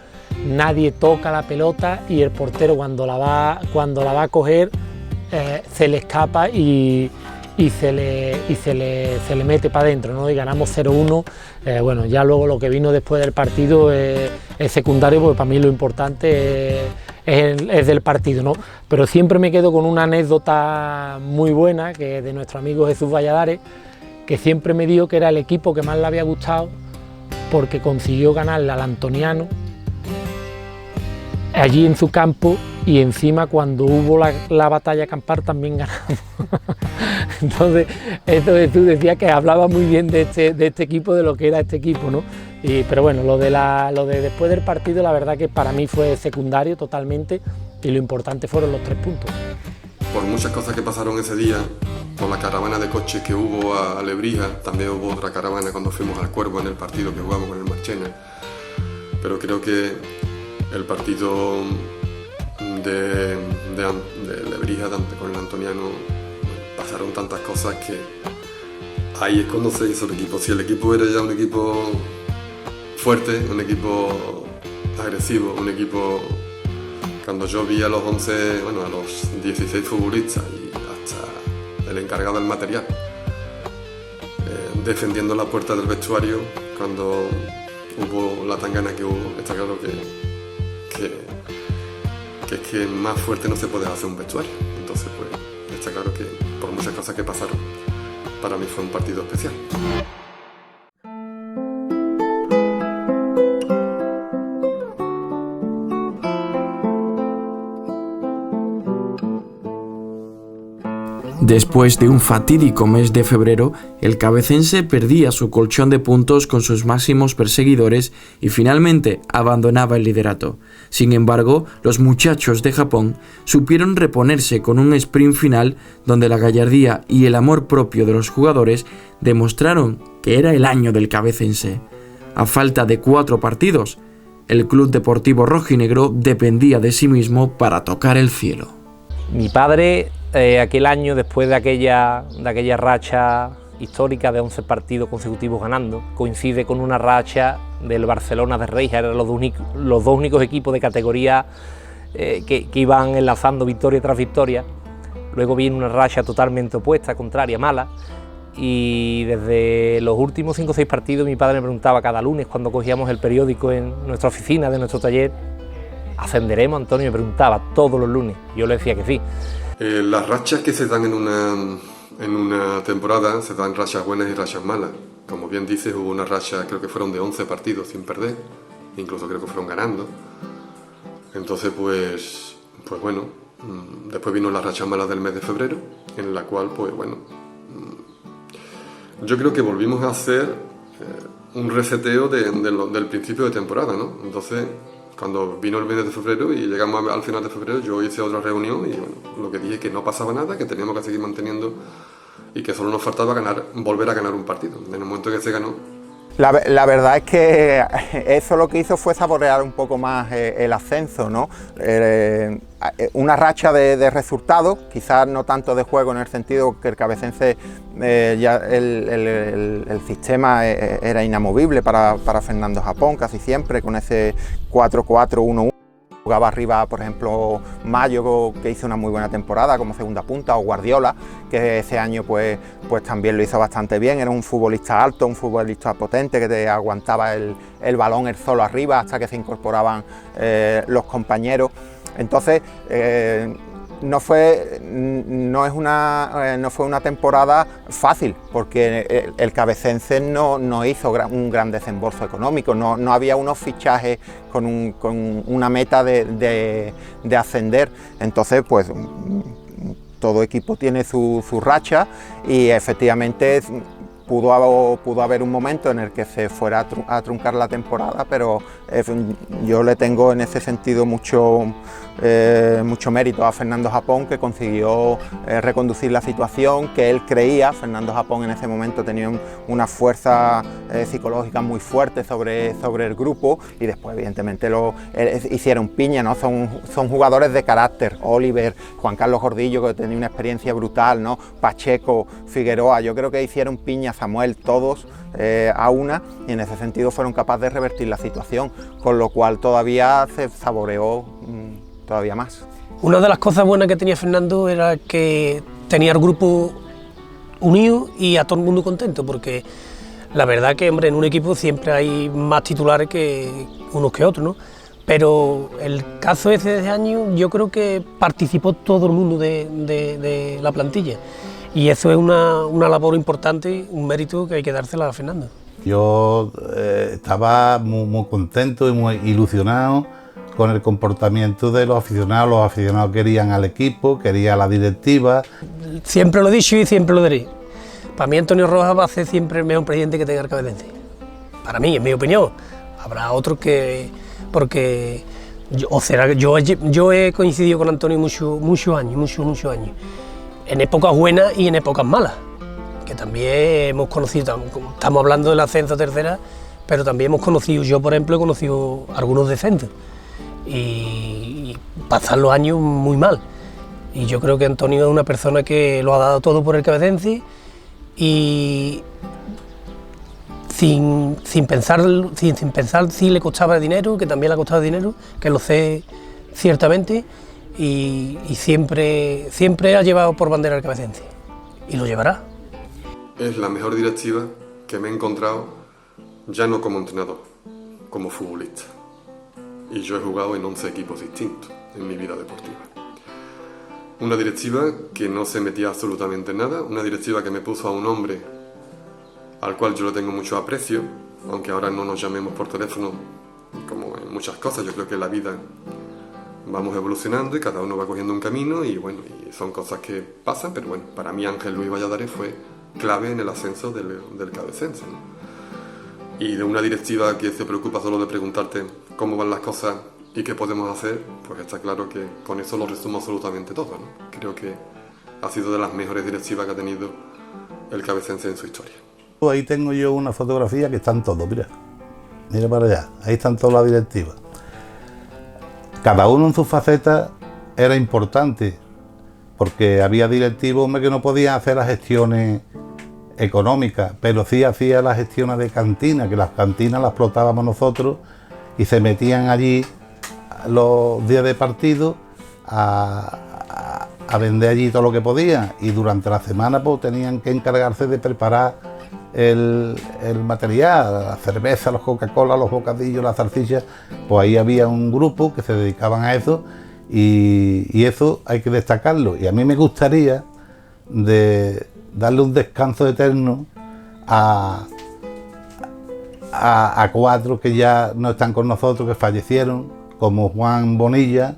nadie toca la pelota y el portero cuando la va a coger se le escapa y se le mete para adentro, ¿no? Y ganamos 0-1. Bueno, ya luego lo que vino después del partido es secundario, porque para mí lo importante es del partido, ¿no? Pero siempre me quedo con una anécdota muy buena, que es de nuestro amigo Jesús Valladares, que siempre me dijo que era el equipo que más le había gustado porque consiguió ganarle al Antoniano allí en su campo, y encima cuando hubo la batalla campal también ganamos. Entonces, esto Jesús decía que hablaba muy bien de este equipo, de lo que era este equipo, ¿no? Pero bueno, lo de después del partido, la verdad que para mí fue secundario totalmente, y lo importante fueron los 3 puntos. Por muchas cosas que pasaron ese día, por la caravana de coches que hubo a Lebrija, también hubo otra caravana cuando fuimos al Cuervo en el partido que jugamos con el Marchena, pero creo que el partido de Lebrija con el Antoniano, pasaron tantas cosas que ahí es cuando se hizo el equipo. Si el equipo era ya un equipo fuerte, un equipo agresivo, un equipo... Cuando yo vi a los 16 futbolistas y hasta el encargado del material defendiendo la puerta del vestuario, cuando hubo la tangana que hubo, está claro que es que más fuerte no se puede hacer un vestuario. Entonces, pues, está claro que por muchas cosas que pasaron, para mí fue un partido especial. Después de un fatídico mes de febrero, el cabecense perdía su colchón de puntos con sus máximos perseguidores y finalmente abandonaba el liderato. Sin embargo, los muchachos de Japón supieron reponerse con un sprint final donde la gallardía y el amor propio de los jugadores demostraron que era el año del cabecense. A falta de 4 partidos, el Club Deportivo Rojinegro dependía de sí mismo para tocar el cielo. Mi padre, aquel año, después de aquella racha histórica de 11 partidos consecutivos ganando, coincide con una racha del Barcelona de Reija. Eran los dos únicos equipos de categoría que iban enlazando victoria tras victoria. Luego viene una racha totalmente opuesta, contraria, mala, y desde los últimos 5 o 6 partidos mi padre me preguntaba cada lunes, cuando cogíamos el periódico en nuestra oficina de nuestro taller: ¿ascenderemos, Antonio? Me preguntaba todos los lunes. Yo le decía que sí. Las rachas que se dan en una temporada, se dan rachas buenas y rachas malas. Como bien dices, hubo una racha, creo que fueron de 11 partidos sin perder, incluso creo que fueron ganando. Entonces, pues bueno, después vino la racha mala del mes de febrero, en la cual, pues bueno, yo creo que volvimos a hacer un reseteo del principio de temporada, ¿no? Entonces, cuando vino el mes de febrero y llegamos al final de febrero, yo hice otra reunión y bueno, lo que dije es que no pasaba nada, que teníamos que seguir manteniendo y que solo nos faltaba volver a ganar un partido. En el momento que se ganó... La verdad es que eso lo que hizo fue saborear un poco más el ascenso, ¿no? Una racha de resultados, quizás no tanto de juego, en el sentido que el cabecense, ya el sistema era inamovible para Fernando Japón, casi siempre, con ese 4-4-1-1. Jugaba arriba, por ejemplo, Mayo, que hizo una muy buena temporada como segunda punta, o Guardiola, que ese año pues también lo hizo bastante bien. Era un futbolista alto, un futbolista potente, que te aguantaba el balón él solo arriba hasta que se incorporaban los compañeros. Entonces, no fue una temporada fácil, porque el Cabecense no hizo un gran desembolso económico, no había unos fichajes con una meta de ascender. Entonces, pues todo equipo tiene su racha, y efectivamente pudo haber un momento en el que se fuera a truncar la temporada, pero yo le tengo en ese sentido mucho mérito a Fernando Japón, que consiguió reconducir la situación, que él creía. Fernando Japón en ese momento tenía una fuerza psicológica muy fuerte sobre el grupo, y después evidentemente hicieron piña, ¿no? Son jugadores de carácter. Oliver, Juan Carlos Gordillo, que tenía una experiencia brutal, ¿no? Pacheco, Figueroa, yo creo que hicieron piña, Samuel, todos a una, y en ese sentido fueron capaces de revertir la situación, con lo cual todavía se saboreó todavía más. Una de las cosas buenas que tenía Fernando era que tenía el grupo unido y a todo el mundo contento, porque la verdad que, hombre, en un equipo siempre hay más titulares que unos que otros, ¿no? Pero el caso ese de ese año, yo creo que participó todo el mundo de la plantilla, y eso es una labor importante, un mérito que hay que dársela a Fernando. Yo estaba muy contento y muy ilusionado con el comportamiento de los aficionados querían al equipo, querían a la directiva. Siempre lo he dicho y siempre lo diré. Para mí Antonio Rojas va a ser siempre el mejor presidente que tenga el Cabecense. Para mí, en mi opinión. Habrá otros que... porque yo he coincidido con Antonio muchos años. En épocas buenas y en épocas malas. Que también hemos conocido, estamos hablando del ascenso a tercera, pero también hemos conocido, yo por ejemplo he conocido algunos descensos. Y pasar los años muy mal, y yo creo que Antonio es una persona que lo ha dado todo por el Cabecense, y sin pensar si le costaba dinero, que también le ha costado dinero, que lo sé ciertamente, y siempre ha llevado por bandera el Cabecense, y lo llevará. Es la mejor directiva que me he encontrado, ya no como entrenador, como futbolista. Y yo he jugado en 11 equipos distintos en mi vida deportiva. Una directiva que no se metía absolutamente en nada, una directiva que me puso a un hombre al cual yo le tengo mucho aprecio, aunque ahora no nos llamemos por teléfono como en muchas cosas. Yo creo que en la vida vamos evolucionando y cada uno va cogiendo un camino, y bueno, y son cosas que pasan, pero bueno, para mí Ángel Luis Valladares fue clave en el ascenso del Cabecense, ¿no? Y de una directiva que se preocupa solo de preguntarte cómo van las cosas y qué podemos hacer, pues está claro que con eso lo resumo absolutamente todo, ¿no? Creo que ha sido de las mejores directivas que ha tenido el Cabecense en su historia. Ahí tengo yo una fotografía que están todos, mira para allá, ahí están todas las directivas. Cada uno en su faceta era importante, porque había directivos que no podían hacer las gestiones económicas, pero sí hacía las gestiones de cantina, que las cantinas las explotábamos nosotros, y se metían allí los días de partido a vender allí todo lo que podían, y durante la semana pues tenían que encargarse de preparar el material, la cerveza, los Coca-Cola, los bocadillos, las salchichas. Pues ahí había un grupo que se dedicaban a eso, y eso hay que destacarlo, y a mí me gustaría darle un descanso eterno a 4 que ya no están con nosotros, que fallecieron, como Juan Bonilla,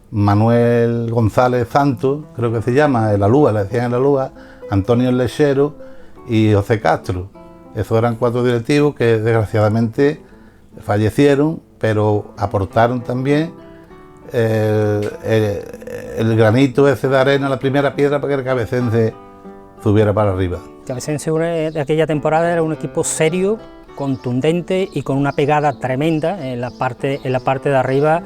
Manuel González Santos, creo que se llama, el Alúa, le decían el Alúa, Antonio Lechero y José Castro. Esos eran 4 directivos que desgraciadamente fallecieron, pero aportaron también el granito ese de arena, la primera piedra para que el Cabecense subiera para arriba. El Cabecense de aquella temporada era un equipo serio, contundente y con una pegada tremenda en la parte de arriba,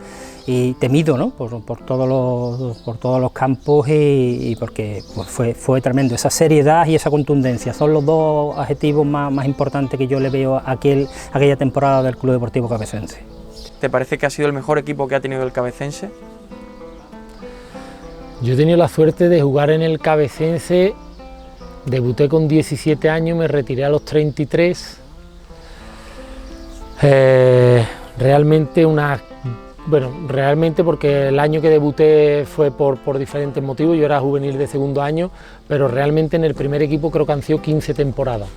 y temido, ¿no? por todos los campos, y porque pues fue tremendo. Esa seriedad y esa contundencia son los dos adjetivos más importantes que yo le veo a aquella temporada del Club Deportivo Cabecense. ¿Te parece que ha sido el mejor equipo que ha tenido el Cabecense? Yo he tenido la suerte de jugar en el Cabecense, debuté con 17 años, me retiré a los 33. Realmente porque el año que debuté fue por diferentes motivos, yo era juvenil de segundo año, pero realmente en el primer equipo creo que han sido 15 temporadas.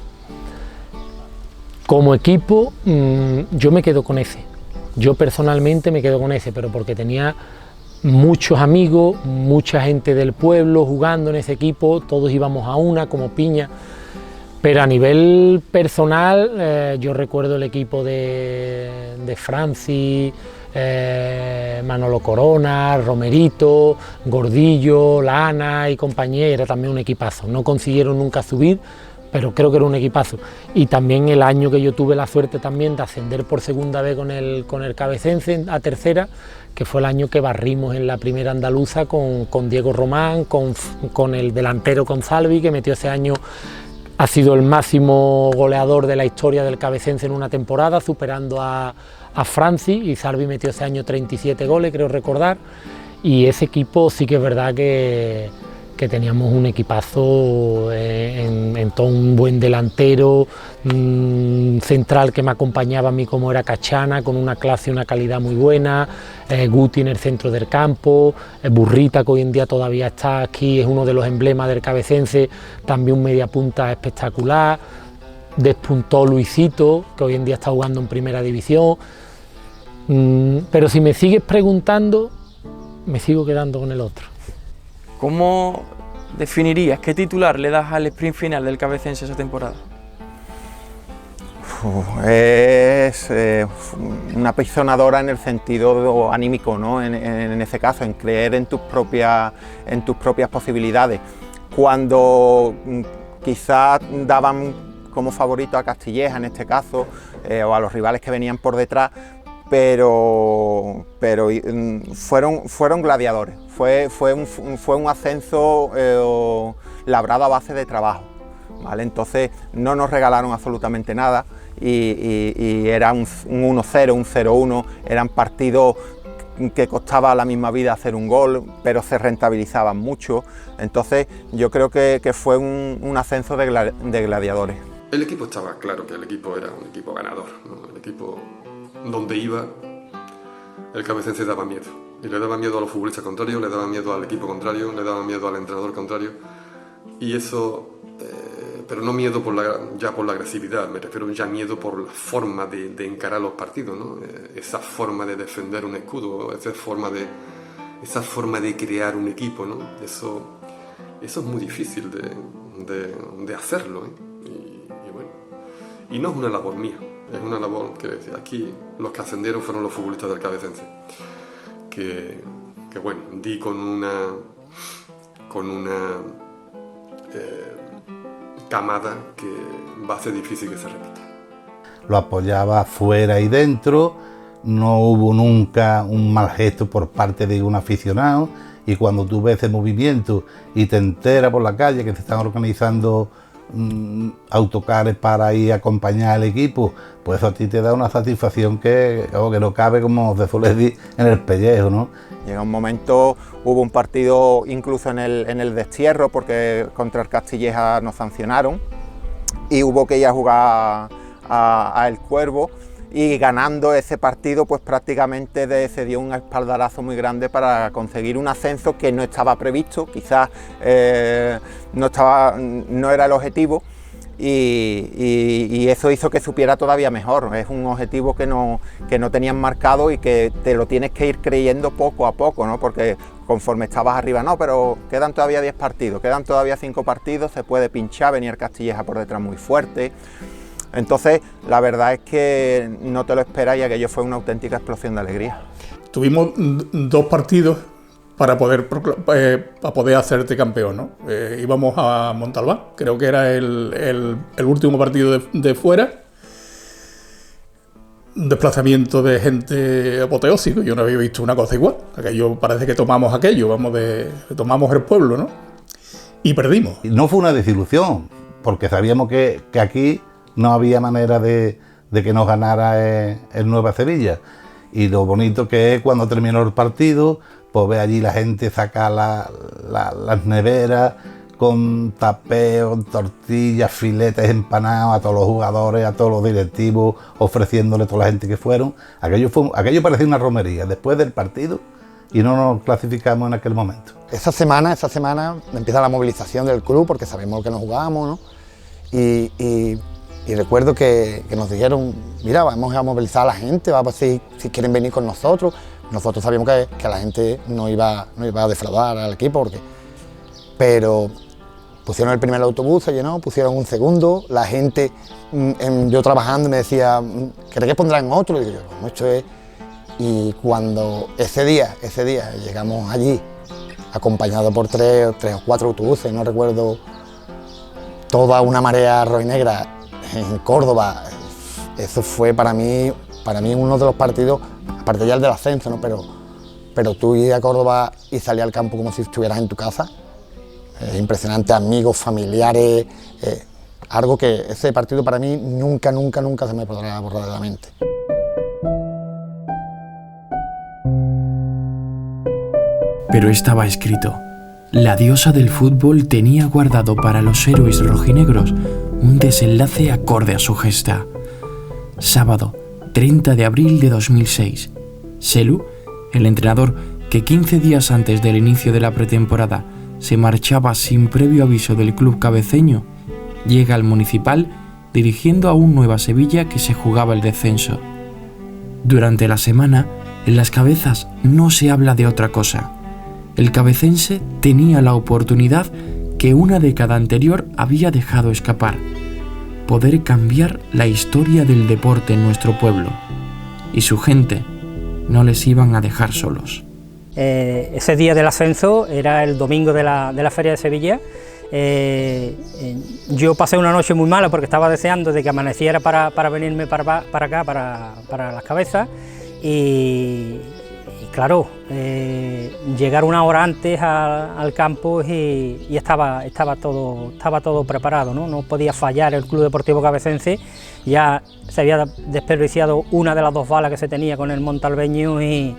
Como equipo yo me quedo con ese, yo personalmente me quedo con ese, pero porque tenía muchos amigos, mucha gente del pueblo jugando en ese equipo, todos íbamos a una como piña. Pero a nivel personal, yo recuerdo el equipo de Francis, Manolo Corona, Romerito, Gordillo, Lana y compañía, era también un equipazo. No consiguieron nunca subir, pero creo que era un equipazo. Y también el año que yo tuve la suerte también de ascender por segunda vez con el Cabecense a tercera, que fue el año que barrimos en la primera andaluza con Diego Román, con el delantero Consalvi, que metió ese año. Ha sido el máximo goleador de la historia del Cabecense en una temporada, superando a Francis, y Salvi metió ese año 37 goles, creo recordar, y ese equipo sí que es verdad que teníamos un equipazo en todo, un buen delantero, central que me acompañaba a mí como era Cachana, con una clase y una calidad muy buena, Guti en el centro del campo, Burrita, que hoy en día todavía está aquí, es uno de los emblemas del Cabecense, también un mediapunta espectacular. Despuntó Luisito, que hoy en día está jugando en primera división, pero si me sigues preguntando, me sigo quedando con el otro. ¿Cómo definirías, qué titular le das al sprint final del Cabecense esa temporada? Es una pisonadora en el sentido anímico, ¿no? En ese caso, en creer en tus propias posibilidades. Cuando quizás daban como favorito a Castilleja en este caso, o a los rivales que venían por detrás, pero fueron gladiadores, fue un ascenso labrado a base de trabajo, ¿vale? Entonces no nos regalaron absolutamente nada y era un 1-0, un 0-1, eran partidos que costaba la misma vida hacer un gol, pero se rentabilizaban mucho. Entonces yo creo que fue un ascenso de gladiadores. El equipo estaba claro que el equipo era un equipo ganador, ¿no? El equipo donde iba, el Cabecense daba miedo. Y le daba miedo a los futbolistas contrarios, le daba miedo al equipo contrario, le daba miedo al entrenador contrario. Y eso, pero no miedo ya por la agresividad, me refiero ya miedo por la forma de encarar los partidos, ¿no? Esa forma de defender un escudo, esa forma de crear un equipo, ¿no? Eso es muy difícil de hacerlo, ¿eh? Y no es una labor mía, es una labor que aquí los que ascendieron fueron los futbolistas del Cabecense, que bueno, di con una camada que va a ser difícil que se repita. Lo apoyaba fuera y dentro, no hubo nunca un mal gesto por parte de un aficionado, y cuando tú ves ese movimiento y te enteras por la calle que se están organizando autocares para ir a acompañar al equipo, pues eso a ti te da una satisfacción que no cabe, como se suele decir, en el pellejo, ¿no? Llega un momento, hubo un partido incluso en el destierro, porque contra el Castilleja nos sancionaron y hubo que ir a jugar a El Cuervo, y ganando ese partido pues prácticamente se dio un espaldarazo muy grande para conseguir un ascenso que no estaba previsto, quizás no era el objetivo, y eso hizo que supiera todavía mejor. Es un objetivo que no tenían marcado y que te lo tienes que ir creyendo poco a poco, ¿no? Porque conforme estabas arriba, no, pero quedan todavía 10 partidos, quedan todavía 5 partidos, se puede pinchar, venir Castilleja por detrás muy fuerte. Entonces, la verdad es que no te lo esperas y aquello fue una auténtica explosión de alegría. Tuvimos 2 partidos para poder hacerte campeón, ¿no? Íbamos a Montalbán, creo que era el último partido de fuera. Un desplazamiento de gente apoteósico, yo no había visto una cosa igual. Aquello, parece que tomamos tomamos el pueblo, ¿no? Y perdimos. Y no fue una desilusión, porque sabíamos que aquí no había manera de que nos ganara el Nueva Sevilla. Y lo bonito que es cuando terminó el partido, pues ve allí la gente sacar las neveras con tapeos, tortillas, filetes empanados a todos los jugadores, a todos los directivos, ofreciéndole a toda la gente que fueron. Aquello parecía una romería después del partido y no nos clasificamos en aquel momento. Esa semana empieza la movilización del club porque sabemos que nos jugábamos, ¿no? Y recuerdo que nos dijeron, mira, vamos a movilizar a la gente, vamos a ver si quieren venir con nosotros. Nosotros sabíamos que la gente no iba a defraudar al equipo, pero pusieron el primer autobús, se llenó, pusieron un segundo, la gente, yo trabajando me decía, ¿crees que pondrán otro? Y digo, no, esto es... Y cuando ese día llegamos allí, acompañado por tres o cuatro autobuses, no recuerdo, toda una marea rojinegra en Córdoba, eso fue para mí uno de los partidos, aparte ya el del ascenso, ¿no? Pero tú ir a Córdoba y salir al campo como si estuvieras en tu casa, es impresionante, amigos, familiares, algo que ese partido para mí nunca se me podrá borrar de la mente. Pero estaba escrito. La diosa del fútbol tenía guardado para los héroes rojinegros un desenlace acorde a su gesta. Sábado, 30 de abril de 2006. Selu, el entrenador que 15 días antes del inicio de la pretemporada se marchaba sin previo aviso del club cabeceño, llega al Municipal dirigiendo a un Nueva Sevilla que se jugaba el descenso. Durante la semana, en las cabezas no se habla de otra cosa. El cabecense tenía la oportunidad que una década anterior había dejado escapar: poder cambiar la historia del deporte en nuestro pueblo. Y su gente no les iban a dejar solos. Ese día del ascenso era el domingo de la Feria de Sevilla. Yo pasé una noche muy mala porque estaba deseando de que amaneciera para venirme para acá, para las cabezas, y claro, llegar una hora antes al campo y estaba todo preparado, ¿no? No podía fallar el Club Deportivo Cabecense. Ya se había desperdiciado una de las dos balas que se tenía con el Montalbeño y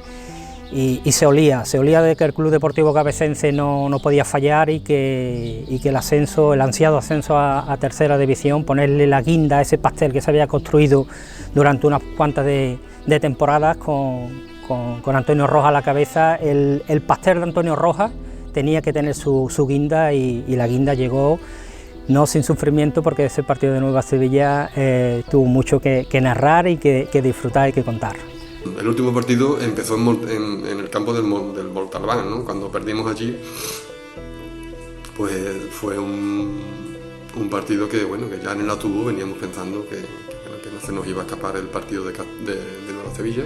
se olía de que el Club Deportivo Cabecense no podía fallar y que el ansiado ascenso a tercera división, ponerle la guinda a ese pastel que se había construido durante unas cuantas de temporadas con Antonio Rojas a la cabeza. El pastel de Antonio Rojas tenía que tener su guinda y la guinda llegó, no sin sufrimiento, porque ese partido de Nueva Sevilla tuvo mucho que narrar y que disfrutar y que contar. El último partido empezó en el campo del Montalbán, ¿no? Cuando perdimos allí, pues fue un partido que ya en el autobús veníamos pensando que no se nos iba a escapar el partido de Nueva Sevilla.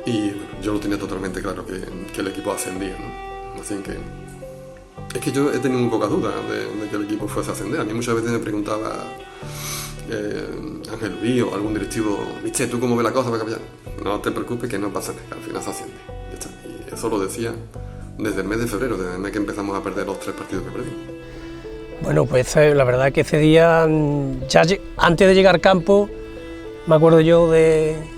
Y bueno, yo lo tenía totalmente claro que el equipo ascendía, ¿no? Así que es que yo he tenido muy pocas dudas de que el equipo fuese a ascender. A mí muchas veces me preguntaba Ángel Luis o algún directivo, Miche, ¿tú cómo ves la cosa? No te preocupes, que no pasa nada, al final se asciende. Y eso lo decía desde el mes de febrero, desde el mes que empezamos a perder los 3 partidos que perdimos. Bueno, pues la verdad es que ese día, ya antes de llegar al campo, me acuerdo yo de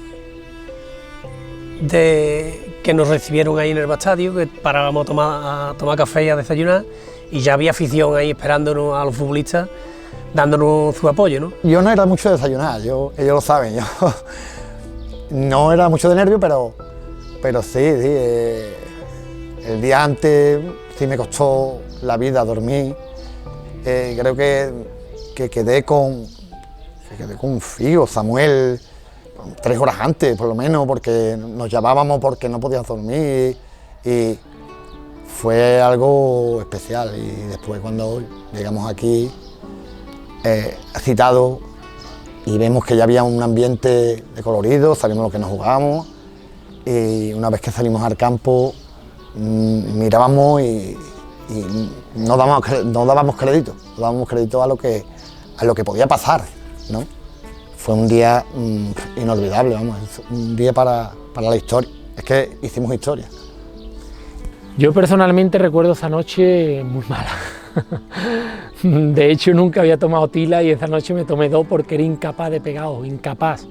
que nos recibieron ahí en el estadio, que parábamos a tomar café y a desayunar, y ya había afición ahí esperándonos a los futbolistas, dándonos su apoyo, ¿no? Yo no era mucho de desayunar, ellos lo saben, yo no era mucho de nervio, pero sí, el día antes sí me costó la vida dormir. Creo que quedé con Figo, Samuel, 3 horas antes por lo menos, porque nos llamábamos porque no podíamos dormir, y fue algo especial. Y después, cuando llegamos aquí citado y vemos que ya había un ambiente de colorido, sabíamos lo que nos jugábamos, y una vez que salimos al campo mirábamos y no dábamos crédito a lo que podía pasar, ¿no? Fue un día inolvidable, un día para la historia. Es que hicimos historia. Yo personalmente recuerdo esa noche muy mala. De hecho, nunca había tomado tila y esa noche me tomé 2 porque era incapaz de pegar ojo, incapaz.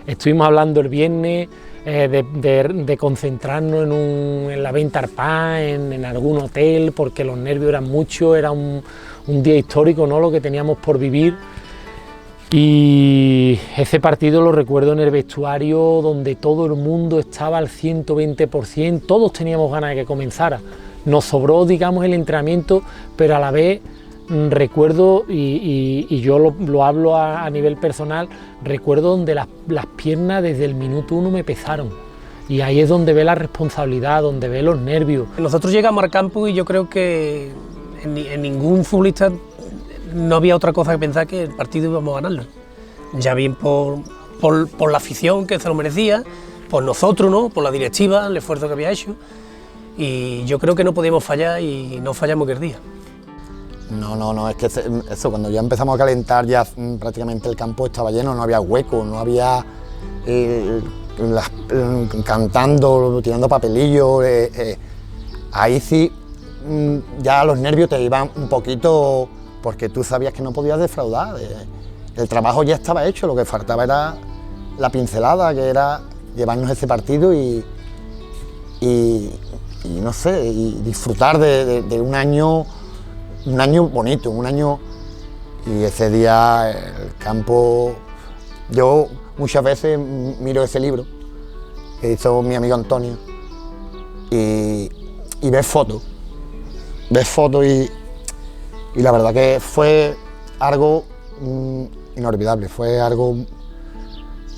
Estuvimos hablando el viernes de concentrarnos en la venta Arpá, en algún hotel, porque los nervios eran muchos, era un día histórico, ¿no?, lo que teníamos por vivir. Y ese partido lo recuerdo en el vestuario, donde todo el mundo estaba al 120%, todos teníamos ganas de que comenzara. Nos sobró, digamos, el entrenamiento, pero a la vez recuerdo, y yo lo hablo a nivel personal, recuerdo donde las piernas desde el minuto 1 me pesaron. Y ahí es donde ve la responsabilidad, donde ve los nervios. Nosotros llegamos al campo y yo creo que en ningún futbolista no había otra cosa que pensar que el partido íbamos a ganarlo. Ya bien por la afición, que se lo merecía, por nosotros, ¿no?, por la directiva, el esfuerzo que había hecho. Y yo creo que no podíamos fallar y no fallamos aquel día. No, es que eso, cuando ya empezamos a calentar, ya prácticamente el campo estaba lleno, no había hueco, no había cantando, tirando papelillos. Ahí sí, ya los nervios te iban un poquito, porque tú sabías que no podías defraudar. El trabajo ya estaba hecho, lo que faltaba era la pincelada, que era llevarnos ese partido y no sé, y disfrutar de un año bonito, un año. Y ese día el campo, yo muchas veces miro ese libro que hizo mi amigo Antonio y ves fotos y la verdad que fue algo inolvidable, fue algo,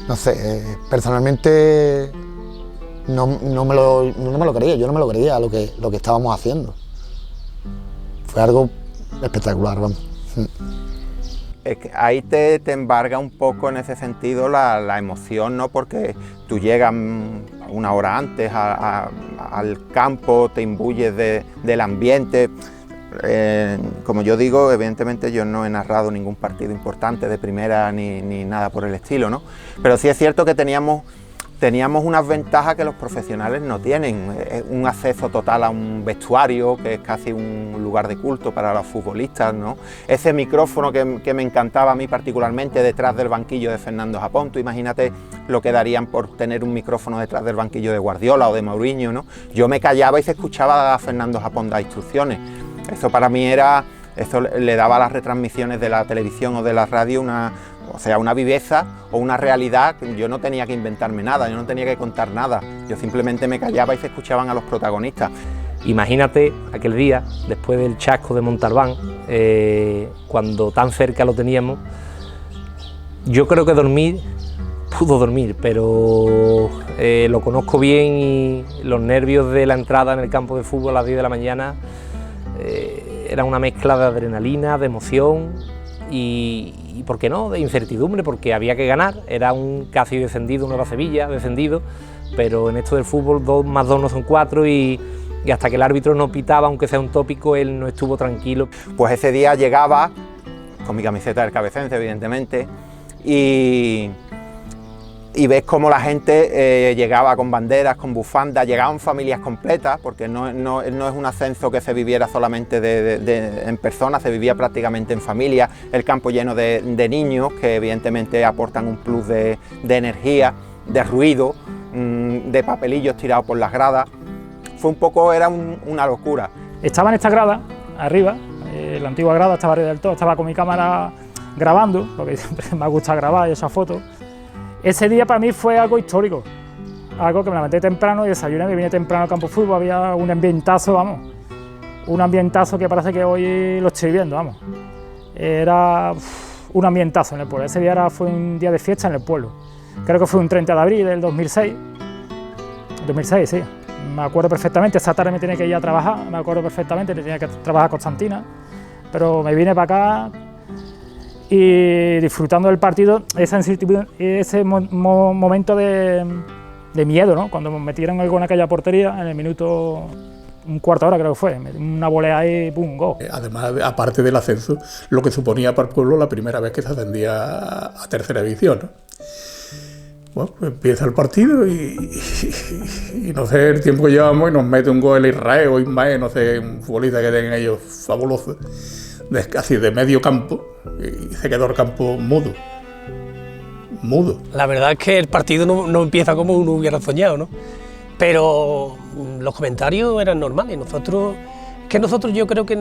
no sé, personalmente no me lo creía, yo no me lo creía lo que estábamos haciendo. Fue algo espectacular, vamos. Es que ahí te embarga un poco en ese sentido la emoción, ¿no? Porque tú llegas una hora antes al campo, te imbuyes del ambiente. Como yo digo, evidentemente yo no he narrado ningún partido importante de primera ni nada por el estilo, ¿no? Pero sí es cierto que teníamos unas ventajas que los profesionales no tienen, un acceso total a un vestuario que es casi un lugar de culto para los futbolistas, ¿no? Ese micrófono que me encantaba a mí particularmente detrás del banquillo de Fernando Japón, tú imagínate lo que darían por tener un micrófono detrás del banquillo de Guardiola o de Mourinho, ¿no? Yo me callaba y se escuchaba a Fernando Japón dar instrucciones. Eso para mí eso le daba a las retransmisiones de la televisión o de la radio una viveza o una realidad. Yo no tenía que inventarme nada, yo no tenía que contar nada, yo simplemente me callaba y se escuchaban a los protagonistas. Imagínate aquel día, después del chasco de Montalbán, cuando tan cerca lo teníamos. Yo creo que pudo dormir, pero lo conozco bien y los nervios de la entrada en el campo de fútbol a las 10 de la mañana era una mezcla de adrenalina, de emoción y ¿por qué no?, de incertidumbre, porque había que ganar. Era un casi descendido, Nueva Sevilla, descendido, pero en esto del fútbol 2 más 2 no son 4 y hasta que el árbitro no pitaba, aunque sea un tópico, él no estuvo tranquilo. Pues ese día llegaba con mi camiseta del Cabecense, evidentemente, y ves cómo la gente llegaba con banderas, con bufandas, llegaban familias completas, porque no es un ascenso que se viviera solamente en personas, se vivía prácticamente en familia, el campo lleno de niños que evidentemente aportan un plus de energía, de ruido, de papelillos tirados por las gradas. Era una locura. Estaba en esta grada, arriba, la antigua grada, estaba arriba del todo, estaba con mi cámara grabando, porque siempre me ha gustado grabar y esas fotos. Ese día para mí fue algo histórico, algo que me levanté temprano y desayuné, me vine temprano al campo de fútbol, había un ambientazo, vamos, un ambientazo que parece que hoy lo estoy viendo, vamos. Era un ambientazo en el pueblo, ese día fue un día de fiesta en el pueblo, creo que fue un 30 de abril del 2006, 2006, sí, me acuerdo perfectamente, esa tarde me tenía que ir a trabajar, me acuerdo perfectamente, tenía que trabajar a Constantina, pero me vine para acá y disfrutando del partido, ese momento de miedo, ¿no? Cuando me metieron algo en aquella portería, en el minuto, un cuarto de hora creo que fue, una volea y ¡pum!, gol. Además, aparte del ascenso, lo que suponía para el pueblo la primera vez que se ascendía a tercera división, ¿no? Bueno, pues empieza el partido y no sé el tiempo que llevamos y nos mete un gol el Israel o Ismael, no sé, un futbolista que tienen ellos fabuloso, casi de medio campo, y se quedó el campo mudo. mudo. La verdad es que el partido no empieza como uno hubiera soñado, ¿no? Pero los comentarios eran normales. Nosotros yo creo que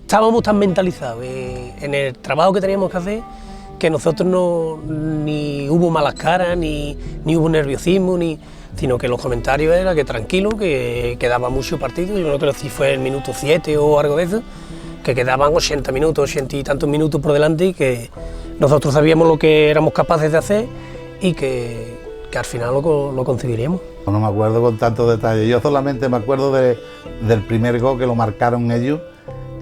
estábamos tan mentalizados en el trabajo que teníamos que hacer, que nosotros ni hubo malas caras, ni hubo nerviosismo, sino que los comentarios eran que tranquilo, que quedaba mucho partido. Yo no creo si fue el minuto 7 o algo de eso, que quedaban 80 minutos, 80 y tantos minutos por delante, y que nosotros sabíamos lo que éramos capaces de hacer y que al final lo conseguiríamos. No me acuerdo con tantos detalles, yo solamente me acuerdo del primer gol que lo marcaron ellos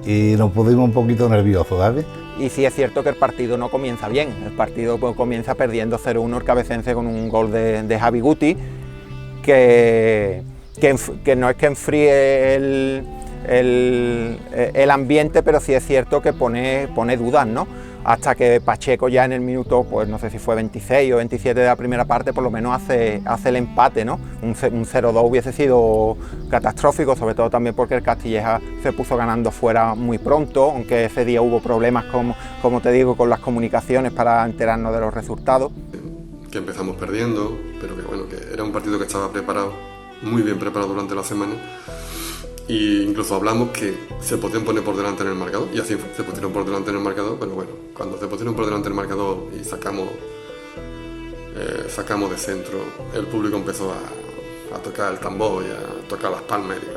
y nos pusimos un poquito nerviosos, ¿sabes? Y sí es cierto que el partido no comienza bien, el partido comienza perdiendo 0-1 el Cabecense con un gol de Javi Guti, que no es que enfríe el ambiente, pero sí es cierto que pone dudas, ¿no? Hasta que Pacheco ya en el minuto, pues no sé si fue 26 o 27 de la primera parte, por lo menos hace el empate, ¿no? Un 0-2 hubiese sido catastrófico, sobre todo también porque el Castilleja se puso ganando fuera muy pronto, aunque ese día hubo problemas, como te digo, con las comunicaciones para enterarnos de los resultados. Que empezamos perdiendo, pero que bueno, que era un partido que estaba preparado, muy bien preparado durante la semana. Y incluso hablamos que se podían poner por delante en el marcador, y así fue, se pusieron por delante en el marcador, pero bueno, cuando se pusieron por delante en el marcador y sacamos de centro, el público empezó a tocar el tambor y a tocar las palmas, y digo,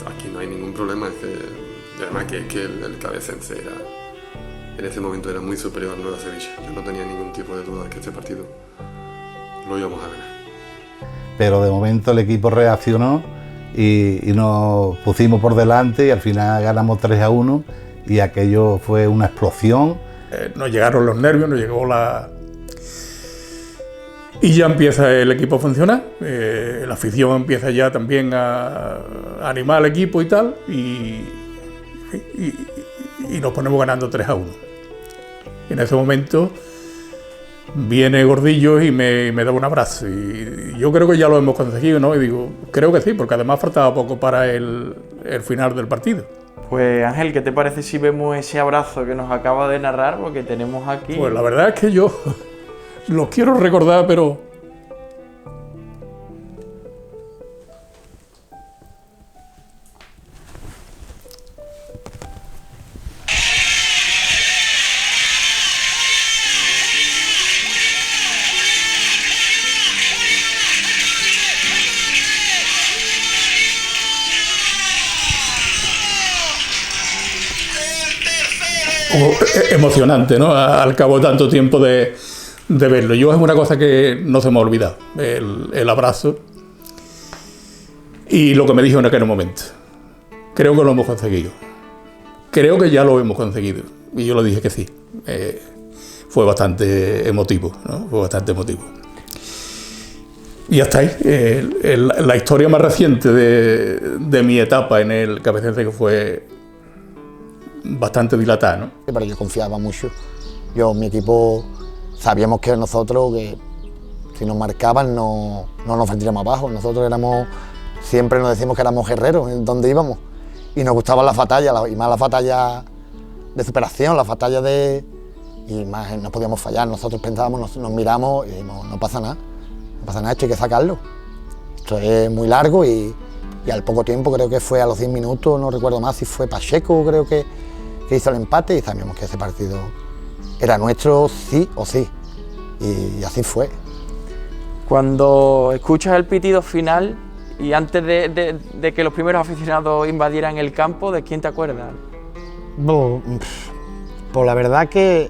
aquí no hay ningún problema, y además que el Cabecense en ese momento era muy superior al Nueva Sevilla. Yo no tenía ningún tipo de duda de que este partido lo íbamos a ganar. Pero de momento el equipo reaccionó y nos pusimos por delante y al final ganamos 3-1 y aquello fue una explosión. Nos llegaron los nervios, nos llegó y ya empieza el equipo a funcionar, la afición empieza ya también a animar al equipo y tal, y nos ponemos ganando 3-1. En ese momento viene Gordillo y me da un abrazo, y yo creo que ya lo hemos conseguido, ¿no? Y digo, creo que sí, porque además faltaba poco para el final del partido. Pues Ángel, ¿qué te parece si vemos ese abrazo que nos acaba de narrar? Porque tenemos aquí... Pues la verdad es que yo lo quiero recordar, pero... emocionante, ¿no? Al cabo de tanto tiempo de verlo. Yo es una cosa que no se me ha olvidado, el abrazo y lo que me dijo en aquel momento. Creo que lo hemos conseguido. Creo que ya lo hemos conseguido. Y yo le dije que sí. Fue bastante emotivo, ¿no? Fue bastante emotivo. Y hasta ahí. La historia más reciente de mi etapa en el Cabecense, que fue bastante dilatada, ¿no? Pero yo confiaba mucho. Mi equipo, sabíamos que nosotros, que si nos marcaban no nos vendríamos abajo. Nosotros siempre nos decimos que éramos guerreros en donde íbamos. Y nos gustaban las batallas, y más las batallas de superación, las batallas y más no podíamos fallar. Nosotros pensábamos, nos miramos y dijimos, no pasa nada, esto hay que sacarlo. Esto es muy largo y al poco tiempo, creo que fue a los 10 minutos, no recuerdo más si fue Pacheco, creo que hizo el empate, y sabíamos que ese partido era nuestro sí o sí, y así fue. Cuando escuchas el pitido final y antes de que los primeros aficionados invadieran el campo, ¿de quién te acuerdas? Pues la verdad que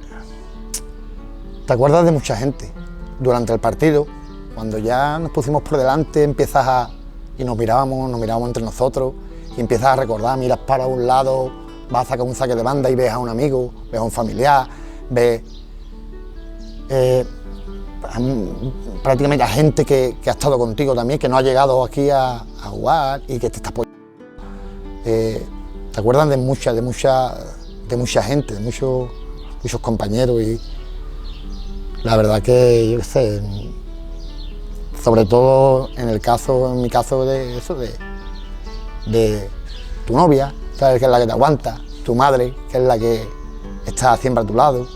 te acuerdas de mucha gente. Durante el partido, cuando ya nos pusimos por delante, y nos mirábamos entre nosotros, y empiezas a recordar, miras para un lado, vas a sacar un saque de banda y ves a un amigo, ves a un familiar, ves prácticamente a gente que ha estado contigo también, que no ha llegado aquí a jugar y que te está apoyando. Te acuerdan de mucha gente, de muchos compañeros, y la verdad que, yo qué sé, sobre todo en mi caso de eso, de tu novia, ¿sabes? Que es la que te aguanta, tu madre, que es la que está siempre a tu lado.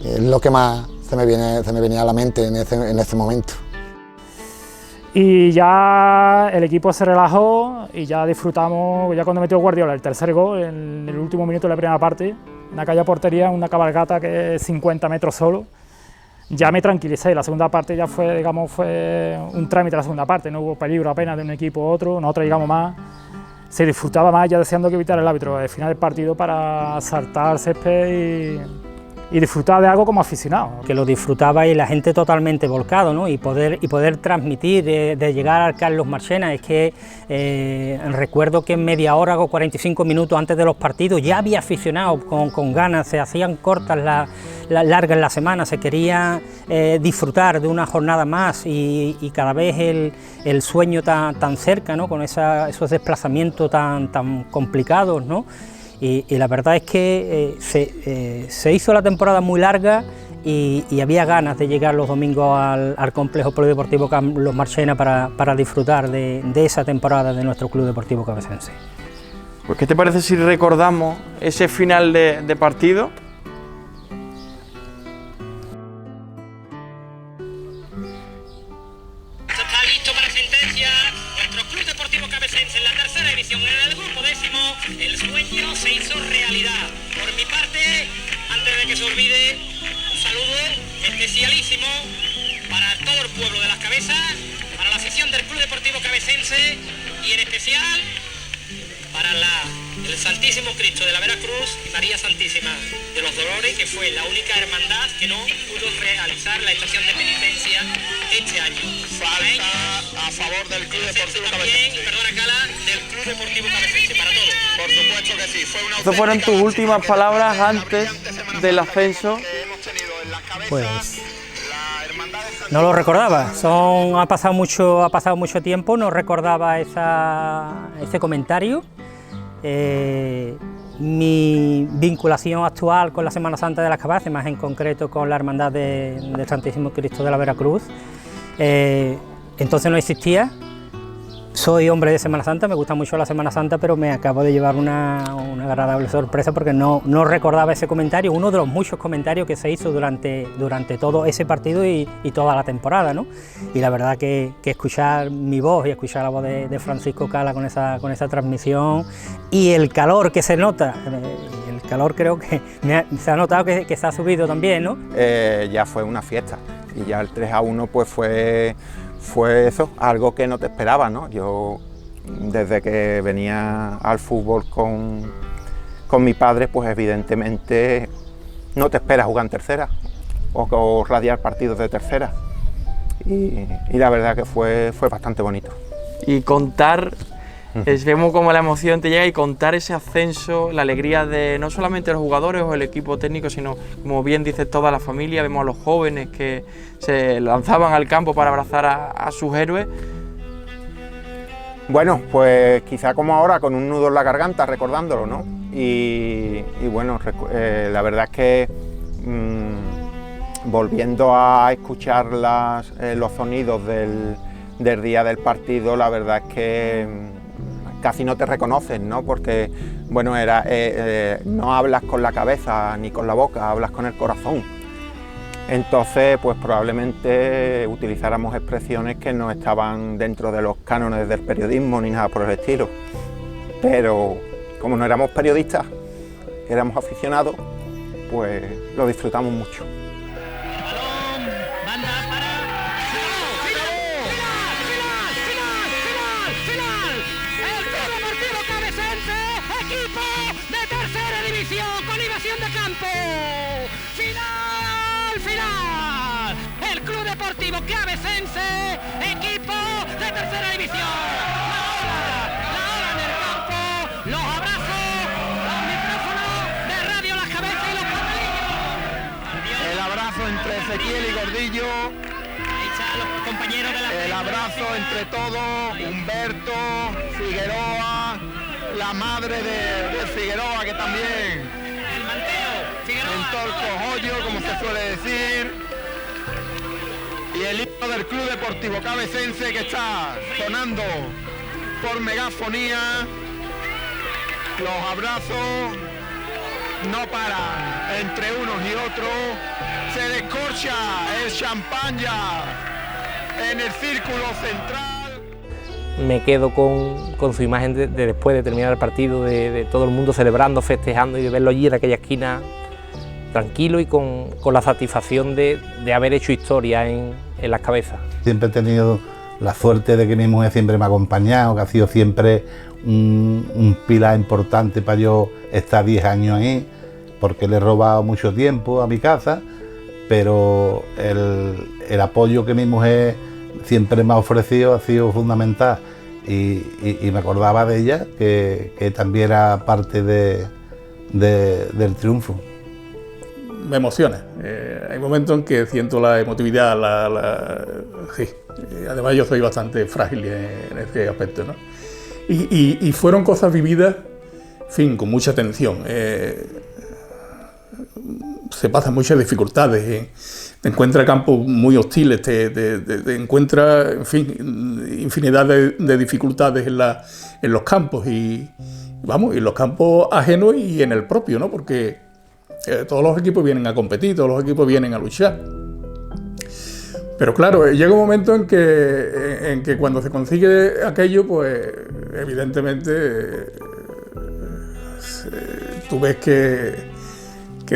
Es lo que más se me venía a la mente en ese momento. Y ya el equipo se relajó y ya disfrutamos, ya cuando metió Guardiola el tercer gol, en el último minuto de la primera parte, una calle a portería, una cabalgata que es 50 metros solo, ya me tranquilicé. La segunda parte ya fue, digamos, fue un trámite la segunda parte, no hubo peligro apenas de un equipo a otro, nosotros llegamos más, se disfrutaba más, ya deseando que evitara el árbitro al final del partido para saltar al césped y disfrutar de algo como aficionado. Que lo disfrutaba y la gente totalmente volcado, ¿no? y poder transmitir, de llegar al Carlos Marchena. Es que recuerdo que en media hora o 45 minutos antes de los partidos ya había aficionados con ganas, se hacían cortas largas la semana, se quería disfrutar de una jornada más y cada vez el sueño tan cerca, ¿no? Con esos desplazamientos tan complicados, ¿no? Y la verdad es que se hizo la temporada muy larga y había ganas de llegar los domingos al complejo polideportivo Carlos Marchena para disfrutar de esa temporada de nuestro Club Deportivo Cabecense. Pues, ¿qué te parece si recordamos ese final de partido? Está listo para sentencia nuestro Club Deportivo Cabecense en la tercera división, en el grupo décimo. El sueño se hizo realidad. Por mi parte, antes de que se olvide, un saludo especialísimo para todo el pueblo de Las Cabezas, para la afición del Club Deportivo Cabecense y en especial para el Santísimo Cristo de la Veracruz y María Santísima de los Dolores, que fue la única hermandad que no pudo realizar la estación de penitencia este año. Falta a favor del Club Deportivo Cabecense. Perdona, Cala, del Club Deportivo Cabecense, para todos. Por supuesto que sí. Fue una Estas fueron tus últimas palabras antes del ascenso. Pues no lo recordaba, ha pasado mucho tiempo, no recordaba ese comentario. Mi vinculación actual con la Semana Santa de las Cabezas, más en concreto con la Hermandad del Santísimo Cristo de la Veracruz, entonces no existía. Soy hombre de Semana Santa, me gusta mucho la Semana Santa, pero me acabo de llevar una agradable sorpresa porque no recordaba ese comentario, uno de los muchos comentarios que se hizo durante todo ese partido y toda la temporada, ¿no? Y la verdad que escuchar mi voz y escuchar la voz de Francisco Cala con esa transmisión y el calor que se nota, el calor creo que se ha notado que se ha subido también, ¿no? Ya fue una fiesta y ya el 3-1 pues fue eso, algo que no te esperaba, ¿no? Yo desde que venía al fútbol con mi padre, pues evidentemente no te esperas jugar en tercera o radiar partidos de tercera y la verdad que fue bastante bonito. Y contar, vemos como la emoción te llega y contar ese ascenso, la alegría de no solamente los jugadores o el equipo técnico, sino como bien dices toda la familia, vemos a los jóvenes que se lanzaban al campo para abrazar a sus héroes. Bueno, pues quizá como ahora con un nudo en la garganta recordándolo, ¿no? Y bueno, la verdad es que volviendo a escuchar los sonidos del día del partido, la verdad es que casi no te reconocen, ¿no? Porque, bueno, no hablas con la cabeza ni con la boca, hablas con el corazón. Entonces, pues probablemente utilizáramos expresiones que no estaban dentro de los cánones del periodismo ni nada por el estilo. Pero como no éramos periodistas, éramos aficionados, pues lo disfrutamos mucho. Con invasión de campo, final, el Club Deportivo Cabecense, equipo de tercera división, la ola en el campo, los abrazos, los micrófonos de Radio Las Cabezas y los papelillos. El abrazo entre Ezequiel y Gordillo, ahí están los compañeros de la el abrazo entre todos, Humberto, Figueroa, la madre de Figueroa, que también en cogollo, como se suele decir, y el himno del Club Deportivo Cabecense que está sonando por megafonía. Los abrazos no paran entre unos y otros, se descortan antorcha, el champán ya en el círculo central. Me quedo con su imagen de después de terminar el partido, de todo el mundo celebrando, festejando y de verlo allí en aquella esquina tranquilo y con la satisfacción de haber hecho historia en las cabezas. Siempre he tenido la suerte de que mi mujer siempre me ha acompañado, que ha sido siempre un pilar importante para yo estar 10 años ahí, porque le he robado mucho tiempo a mi casa, pero el apoyo que mi mujer siempre me ha ofrecido ha sido fundamental y me acordaba de ella, que también era parte del triunfo. Me emociona, hay momentos en que siento la emotividad, sí. Además yo soy bastante frágil en ese aspecto, ¿no? Y fueron cosas vividas, en fin, con mucha tensión. Se pasan muchas dificultades, te encuentras campos muy hostiles, te encuentras, en fin, infinidad de dificultades en los campos y los campos ajenos y en el propio, ¿no? Porque todos los equipos vienen a competir, todos los equipos vienen a luchar. Pero claro, llega un momento en que cuando se consigue aquello, pues evidentemente tú ves que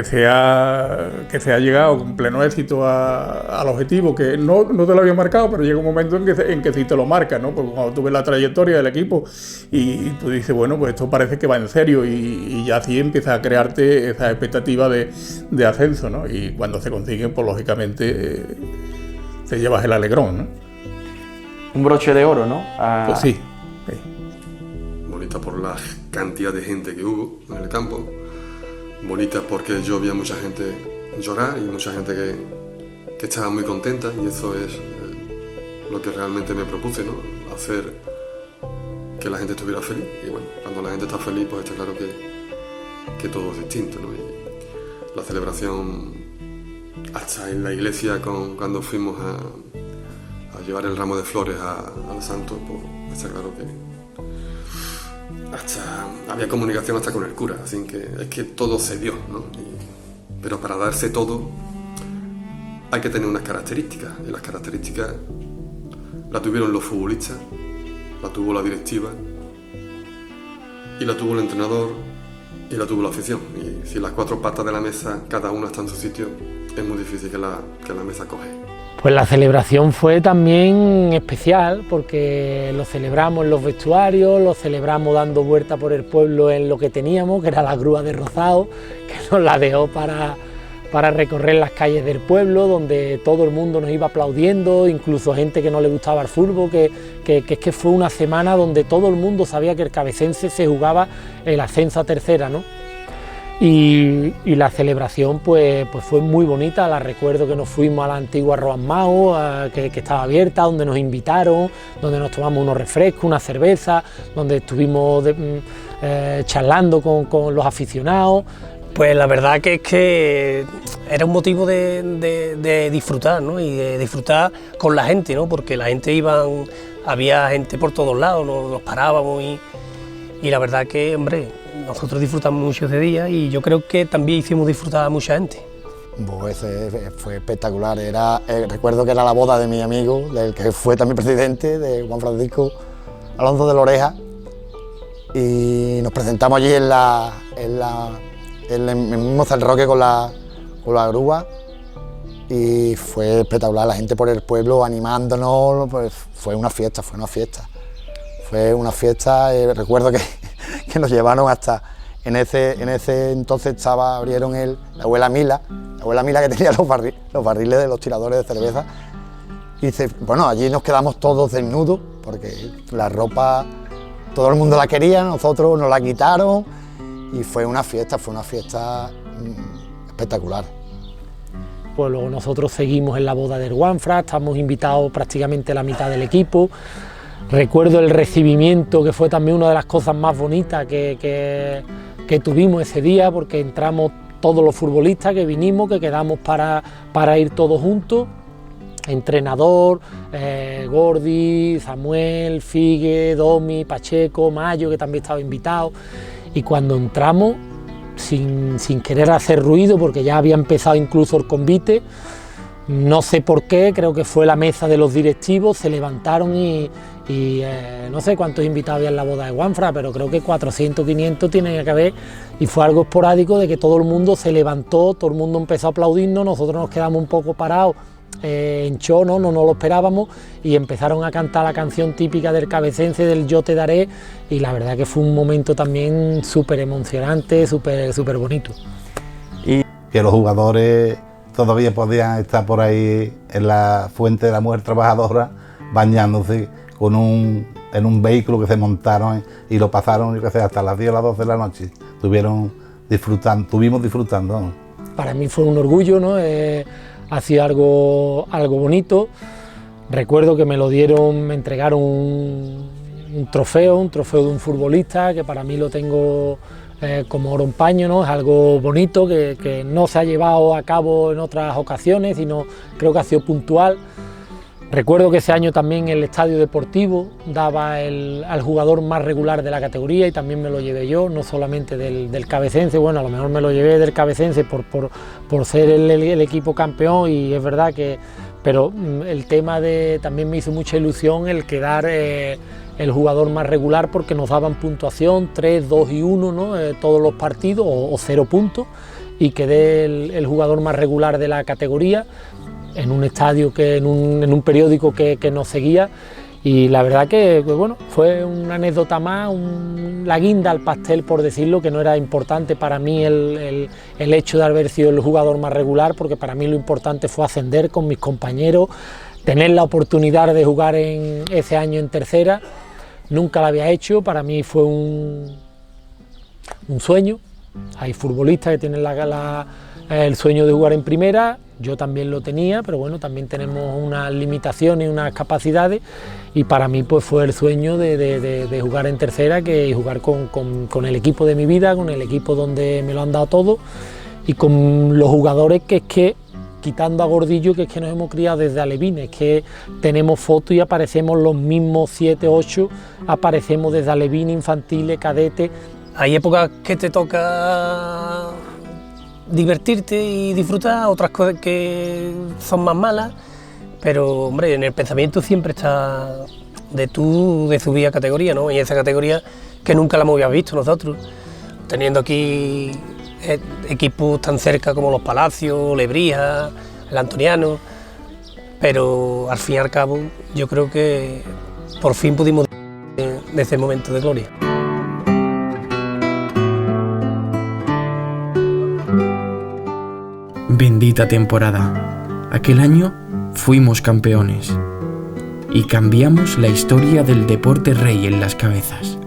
se ha llegado con pleno éxito al objetivo, que no te lo había marcado, pero llega un momento en que sí te lo marca, ¿no? Porque cuando tú ves la trayectoria del equipo y tú dices, bueno, pues esto parece que va en serio y ya así empieza a crearte esa expectativa de ascenso, ¿no? Y cuando se consiguen, pues lógicamente te llevas el alegrón, ¿no? Un broche de oro, ¿no? Pues sí. Bonita por la cantidad de gente que hubo en el campo. Bonita porque yo vi a mucha gente llorar y mucha gente que estaba muy contenta, y eso es lo que realmente me propuse, ¿no? Hacer que la gente estuviera feliz. Y bueno, cuando la gente está feliz, pues está claro que todo es distinto, ¿no? Y la celebración hasta en la iglesia cuando fuimos a llevar el ramo de flores al santo, pues está claro que hasta había comunicación hasta con el cura, así que es que todo se dio, ¿no? Pero para darse todo hay que tener unas características, y las características las tuvieron los futbolistas, la tuvo la directiva, y la tuvo el entrenador, y la tuvo la afición. Y si las cuatro patas de la mesa, cada una está en su sitio, es muy difícil que la mesa coge. Pues la celebración fue también especial porque lo celebramos en los vestuarios, lo celebramos dando vuelta por el pueblo en lo que teníamos, que era la grúa de Rozao, que nos la dejó para recorrer las calles del pueblo, donde todo el mundo nos iba aplaudiendo, incluso gente que no le gustaba el fútbol, que fue una semana donde todo el mundo sabía que el Cabecense se jugaba el ascenso a tercera, ¿no? Y la celebración pues fue muy bonita. La recuerdo que nos fuimos a la antigua Roan Mao, que estaba abierta, donde nos invitaron, donde nos tomamos unos refrescos, una cerveza, donde estuvimos charlando con los aficionados. Pues la verdad que es que era un motivo de disfrutar, ¿no? Y de disfrutar con la gente, ¿no? Porque la gente había gente por todos lados, nos parábamos y la verdad que, hombre, nosotros disfrutamos mucho ese día y yo creo que también hicimos disfrutar a mucha gente. Pues fue espectacular, recuerdo que era la boda de mi amigo, del que fue también presidente, de Juan Francisco Alonso de la Oreja, y nos presentamos allí en el mismo San Roque con la grúa, y fue espectacular, la gente por el pueblo animándonos, pues fue una fiesta. Recuerdo que nos llevaron hasta, en ese entonces abrieron la abuela Mila que tenía los barriles de los tiradores de cerveza, y dice, bueno, allí nos quedamos todos desnudos, porque la ropa todo el mundo la quería, nosotros nos la quitaron, y fue una fiesta espectacular. Pues luego nosotros seguimos en la boda del Juanfran, estamos invitados prácticamente la mitad del equipo. Recuerdo el recibimiento, que fue también una de las cosas más bonitas que tuvimos ese día, porque entramos todos los futbolistas que vinimos, que quedamos para ir todos juntos, entrenador, Gordi, Samuel, Figue, Domi, Pacheco, Mayo, que también estaba invitado, y cuando entramos, sin querer hacer ruido, porque ya había empezado incluso el convite, No sé por qué, creo que fue la mesa de los directivos, se levantaron y no sé cuántos invitados había en la boda de Juanfran, pero creo que 400, 500 tienen que haber, y fue algo esporádico de que todo el mundo se levantó, todo el mundo empezó a aplaudirnos, nosotros nos quedamos un poco parados en show, no lo esperábamos, y empezaron a cantar la canción típica del cabecense, del Yo te daré, y la verdad que fue un momento también súper emocionante, súper bonito. Y que los jugadores todavía podían estar por ahí en la fuente de la mujer trabajadora bañándose en un vehículo que se montaron y lo pasaron, yo qué sé, hasta las 10 o las 12 de la noche. Estuvimos disfrutando. ¿No? Para mí fue un orgullo, ¿no? Ha sido algo bonito. Recuerdo que me entregaron un trofeo de un futbolista, que para mí lo tengo como oro en paño, ¿no? Es algo bonito que no se ha llevado a cabo en otras ocasiones, sino creo que ha sido puntual. Recuerdo que ese año también el estadio deportivo daba al jugador más regular de la categoría, y también me lo llevé yo, no solamente del cabecense. Bueno, a lo mejor me lo llevé del cabecense por ser el equipo campeón, y es verdad que... Pero el tema también me hizo mucha ilusión el quedar el jugador más regular, porque nos daban puntuación 3, 2 y 1, ¿no? Todos los partidos, o 0 puntos, y quedé el jugador más regular de la categoría en un estadio, en un periódico que nos seguía, y la verdad que bueno, fue una anécdota más, la guinda al pastel, por decirlo, que no era importante para mí el hecho de haber sido el jugador más regular, porque para mí lo importante fue ascender con mis compañeros, tener la oportunidad de jugar ese año en tercera. Nunca lo había hecho, para mí fue un sueño. Hay futbolistas que tienen el sueño de jugar en primera, yo también lo tenía, pero bueno, también tenemos unas limitaciones y unas capacidades, y para mí pues fue el sueño de jugar en tercera, y jugar con el equipo de mi vida, con el equipo donde me lo han dado todo, y con los jugadores que quitando a Gordillo, que es que nos hemos criado desde alevines, que tenemos fotos y aparecemos los mismos 7, 8, aparecemos desde alevines, infantiles, cadetes. Hay épocas que te toca divertirte y disfrutar, otras cosas que son más malas, pero hombre, en el pensamiento siempre está de subir a categoría, ¿no? Y esa categoría que nunca la hemos visto nosotros, teniendo aquí equipos tan cerca como los Palacios, Lebrija, el Antoniano, pero al fin y al cabo yo creo que por fin pudimos de ese momento de gloria. Bendita temporada. Aquel año fuimos campeones y cambiamos la historia del deporte rey en Las Cabezas.